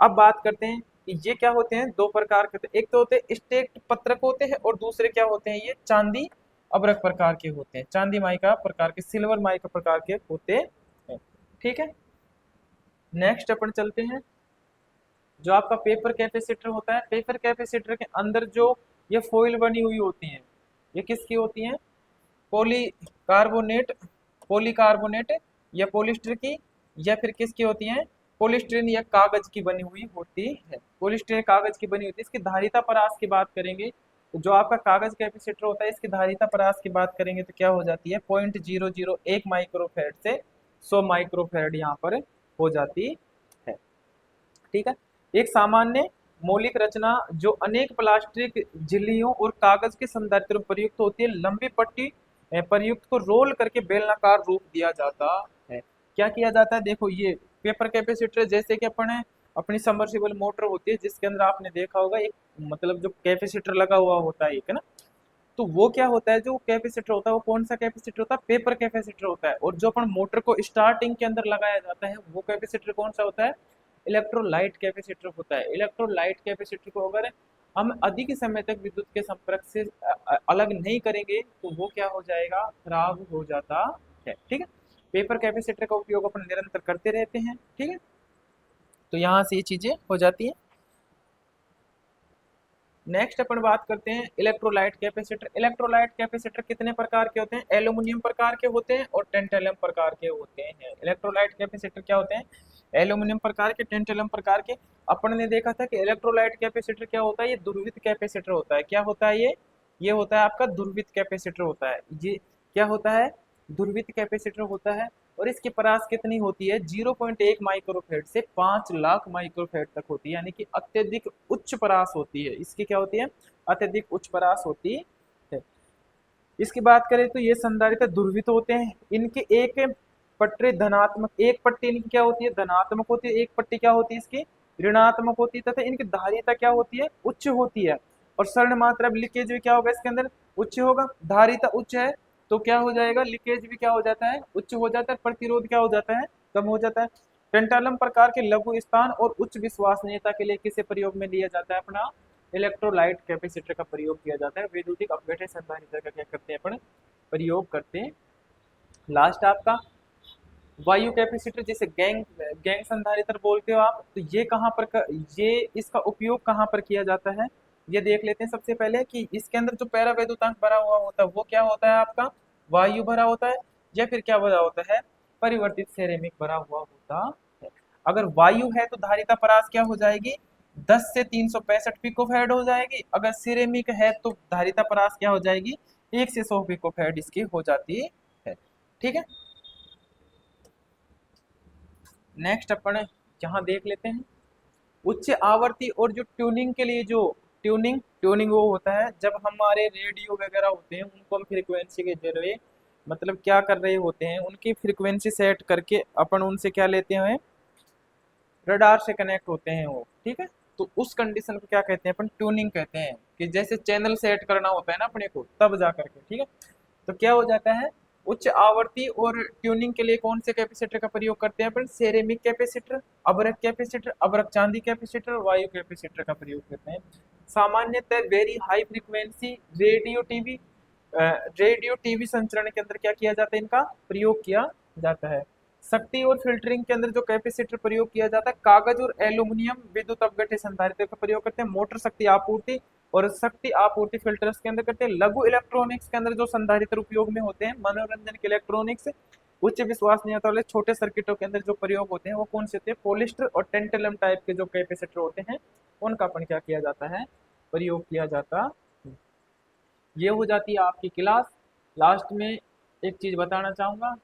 अब बात करते हैं कि ये क्या होते हैं, दो प्रकार के होते हैं, एक तो होते हैं स्टेक्ड पत्रक होते हैं, और दूसरे क्या होते हैं, ये चांदी अभ्रक प्रकार के होते हैं, चांदी माइका प्रकार के, सिल्वर माइका प्रकार के होते हैं। ठीक है, नेक्स्ट अपन चलते हैं, जो आपका पेपर कैपेसिटर होता है, पेपर कैपेसिटर के अंदर जो ये फॉइल बनी हुई होती है, ये किसकी होती है, पॉलीकार्बोनेट, पॉलीकार्बोनेट या पॉलिस्टर की, या फिर किसकी होती है, पॉलिस्टीरीन या कागज की बनी हुई होती है। पॉलिस्टीरीन कागज की बनी होती है। इसकी धारिता परास की बात करेंगे तो जो आपका कागज कैपेसिटर होता है, इसकी धारिता परास की बात करेंगे तो क्या हो जाती है, 0.001 माइक्रोफैरड से 100 माइक्रोफैरड यहाँ पर हो जाती है। ठीक है, एक सामान्य मौलिक रचना जो अनेक प्लास्टिक झिल्लियों और कागज के संधारित्र में प्रयुक्त होती है, लंबी पट्टी प्रयुक्त को रोल करके बेलनाकार रूप दिया जाता है। क्या किया जाता है, देखो ये पेपर कैपेसिटर, जैसे कि अपन अपनी सबमर्सिबल मोटर होती है जिसके अंदर आपने देखा होगा एक मतलब जो कैपेसिटर लगा हुआ होता है एक, है ना। तो वो क्या होता है, जो कैपेसिटर होता है वो कौन सा कैपेसिटर होता है, पेपर कैपेसिटर होता है। और जो अपन मोटर को स्टार्टिंग के अंदर लगाया जाता है वो कैपेसिटर कौन सा होता है, इलेक्ट्रोलाइट कैपेसिटर होता है। इलेक्ट्रोलाइट कैपेसिटर को अगर हम अधिक समय तक विद्युत के संपर्क से अलग नहीं करेंगे तो वो क्या हो जाएगा, खराब हो जाता है। ठीक है, पेपर कैपेसिटर का उपयोग अपन निरंतर करते रहते हैं। ठीक है, तो यहाँ से ये चीजें हो जाती हैं। नेक्स्ट अपन बात करते हैं इलेक्ट्रोलाइट कैपेसिटर। इलेक्ट्रोलाइट कैपेसिटर कितने प्रकार के होते हैं, एल्यूमिनियम प्रकार के होते हैं और टेंटेलम प्रकार के होते हैं। इलेक्ट्रोलाइट कैपेसिटर क्या होते हैं, एल्यूमिनियम प्रकार के, टेंटेलम प्रकार के। अपन ने देखा था कि इलेक्ट्रोलाइट कैपेसिटर क्या होता है, ये ध्रुवित कैपेसिटर होता है। क्या होता है ये होता है आपका ध्रुवित कैपेसिटर होता है। ये क्या होता है, ध्रुवित कैपेसिटर होता है। और इसकी परास कितनी होती है, 0.1 माइक्रोफैरड से 5 लाख माइक्रोफैरड तक होती है, यानी कि अत्यधिक उच्च परास होती है। इसकी क्या होती है, अत्यधिक उच्च परास होती है। इसकी बात करें तो ये संधारित्र ध्रुवित होते हैं। इनके एक पट्टी धनात्मक, एक पट्टी इनकी क्या होती है, धनात्मक होती है, एक पट्टी क्या होती है इसकी, ऋणात्मक होती है, तथा इनकी धारिता क्या होती है, उच्च होती है। और स्वर्ण मात्रा लीकेज भी क्या होगा इसके अंदर, उच्च होगा। धारिता उच्च है तो क्या हो जाएगा, लीकेज भी क्या हो जाता है, उच्च हो जाता है। प्रतिरोध क्या हो जाता है, कम हो जाता है। टेंटालम प्रकार के लघु स्थान और उच्च विश्वसनीयता के लिए किसे प्रयोग में लिया जाता है अपना, इलेक्ट्रोलाइट कैपेसिटर का प्रयोग किया जाता है। वैद्युतिक अपघटन संधारित्र का क्या करते हैं अपन, प्रयोग करते हैं। लास्ट आपका वायु कैपेसिटर, जिसे गैंग गैंग संधारित्र बोलते हो आप, तो ये कहाँ पर ये इसका उपयोग कहाँ पर किया जाता है, ये देख लेते हैं। सबसे पहले कि इसके अंदर जो पैरा वैद्युतांक भरा हुआ होता है वो क्या होता है आपका, वायु भरा होता है, या फिर क्या भरा होता है, परिवर्तित सेरेमिक भरा हुआ होता है। अगर वायु है तो धारिता परास क्या हो जाएगी, 10 से 365 पिकोफैरड हो जाएगी। अगर सिरेमिक है तो धारिता परास क्या हो जाएगी, 1 से 100 पिकोफैरड इसकी हो जाती है। ठीक है, नेक्स्ट अपन यहाँ देख लेते हैं उच्च आवर्ती और जो ट्यूनिंग के लिए, जो ट्यूनिंग ट्यूनिंग वो होता है जब हमारे रेडियो वगैरह होते हैं उनको हम फ्रीक्वेंसी के जरिए मतलब क्या कर रहे होते हैं, उनकी फ्रीक्वेंसी सेट करके अपन उनसे क्या लेते हैं, रडार से कनेक्ट होते हैं वो, ठीक है। तो उस कंडीशन को क्या कहते हैं अपन, ट्यूनिंग कहते हैं, कि जैसे चैनल सेट करना होता है ना अपने को तब जा करके, ठीक है। तो क्या हो जाता है, उच्च आवर्ती और ट्यूनिंग के लिए कौन से कैपेसिटर का प्रयोग करते हैं अपन, सेरेमिक कैपेसिटर, कैपेसिटर, अभ्रक चांदी कैपेसिटर, वायु कैपेसिटर का प्रयोग करते हैं। सामान्यतः very high frequency radio TV संचरण के अंदर क्या किया जाता है, इनका प्रयोग किया जाता है। शक्ति और फिल्टरिंग के अंदर जो कैपेसिटर प्रयोग किया जाता है, कागज और एल्यूमिनियम विद्युत अपघट्य संधारित्र का प्रयोग करते हैं। मोटर शक्ति आपूर्ति और शक्ति आपूर्ति फिल्टर्स के अंदर करते हैं। लघु इलेक्ट्रॉनिक्स के अंदर जो संधारित्र उपयोग में होते हैं, मनोरंजन के इलेक्ट्रॉनिक्स, उच्च विश्वसनीयता वाले छोटे सर्किटों के अंदर जो प्रयोग होते हैं वो कौन से होते हैं, पॉलिस्टर और टेंटेलम टाइप के जो कैपेसिटर होते हैं उनका अपन क्या किया जाता है, प्रयोग किया जाता। ये हो जाती है आपकी क्लास। लास्ट में एक चीज बताना चाहूंगा,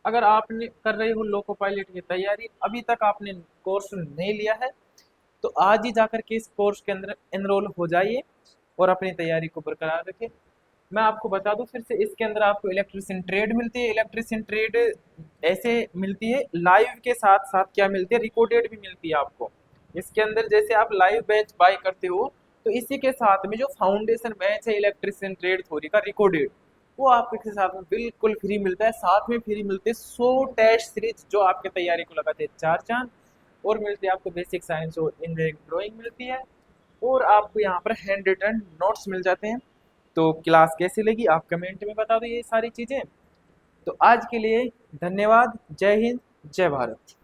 अगर आपने कर रहे हो लोको पायलट की तैयारी, अभी तक आपने कोर्स नहीं लिया है तो आज ही जाकर के इस कोर्स के अंदर एनरोल हो जाइए और अपनी तैयारी को बरकरार रखें। मैं आपको बता दूं फिर से, इसके अंदर आपको इलेक्ट्रिशियन ट्रेड मिलती है। इलेक्ट्रिशियन ट्रेड ऐसे मिलती है, लाइव के साथ साथ क्या मिलती है, रिकॉर्डेड भी मिलती है आपको। इसके अंदर जैसे आप लाइव बैच बाय करते हो तो इसी के साथ में जो फाउंडेशन बैच है इलेक्ट्रिशियन ट्रेड थ्योरी का रिकॉर्डेड, वो आपके साथ में बिल्कुल फ्री मिलता है। साथ में फ्री मिलते हैं 100 टेस्ट सीरीज जो आपके तैयारी को लगाते हैं 4 चांद, और मिलते हैं आपको बेसिक साइंस और इंजीनियरिंग ड्राइंग मिलती है, और आपको यहाँ पर हैंड रिटन नोट्स मिल जाते हैं। तो क्लास कैसी लगी आप कमेंट में बता दो ये सारी चीज़ें। तो आज के लिए धन्यवाद। जय हिंद, जय भारत।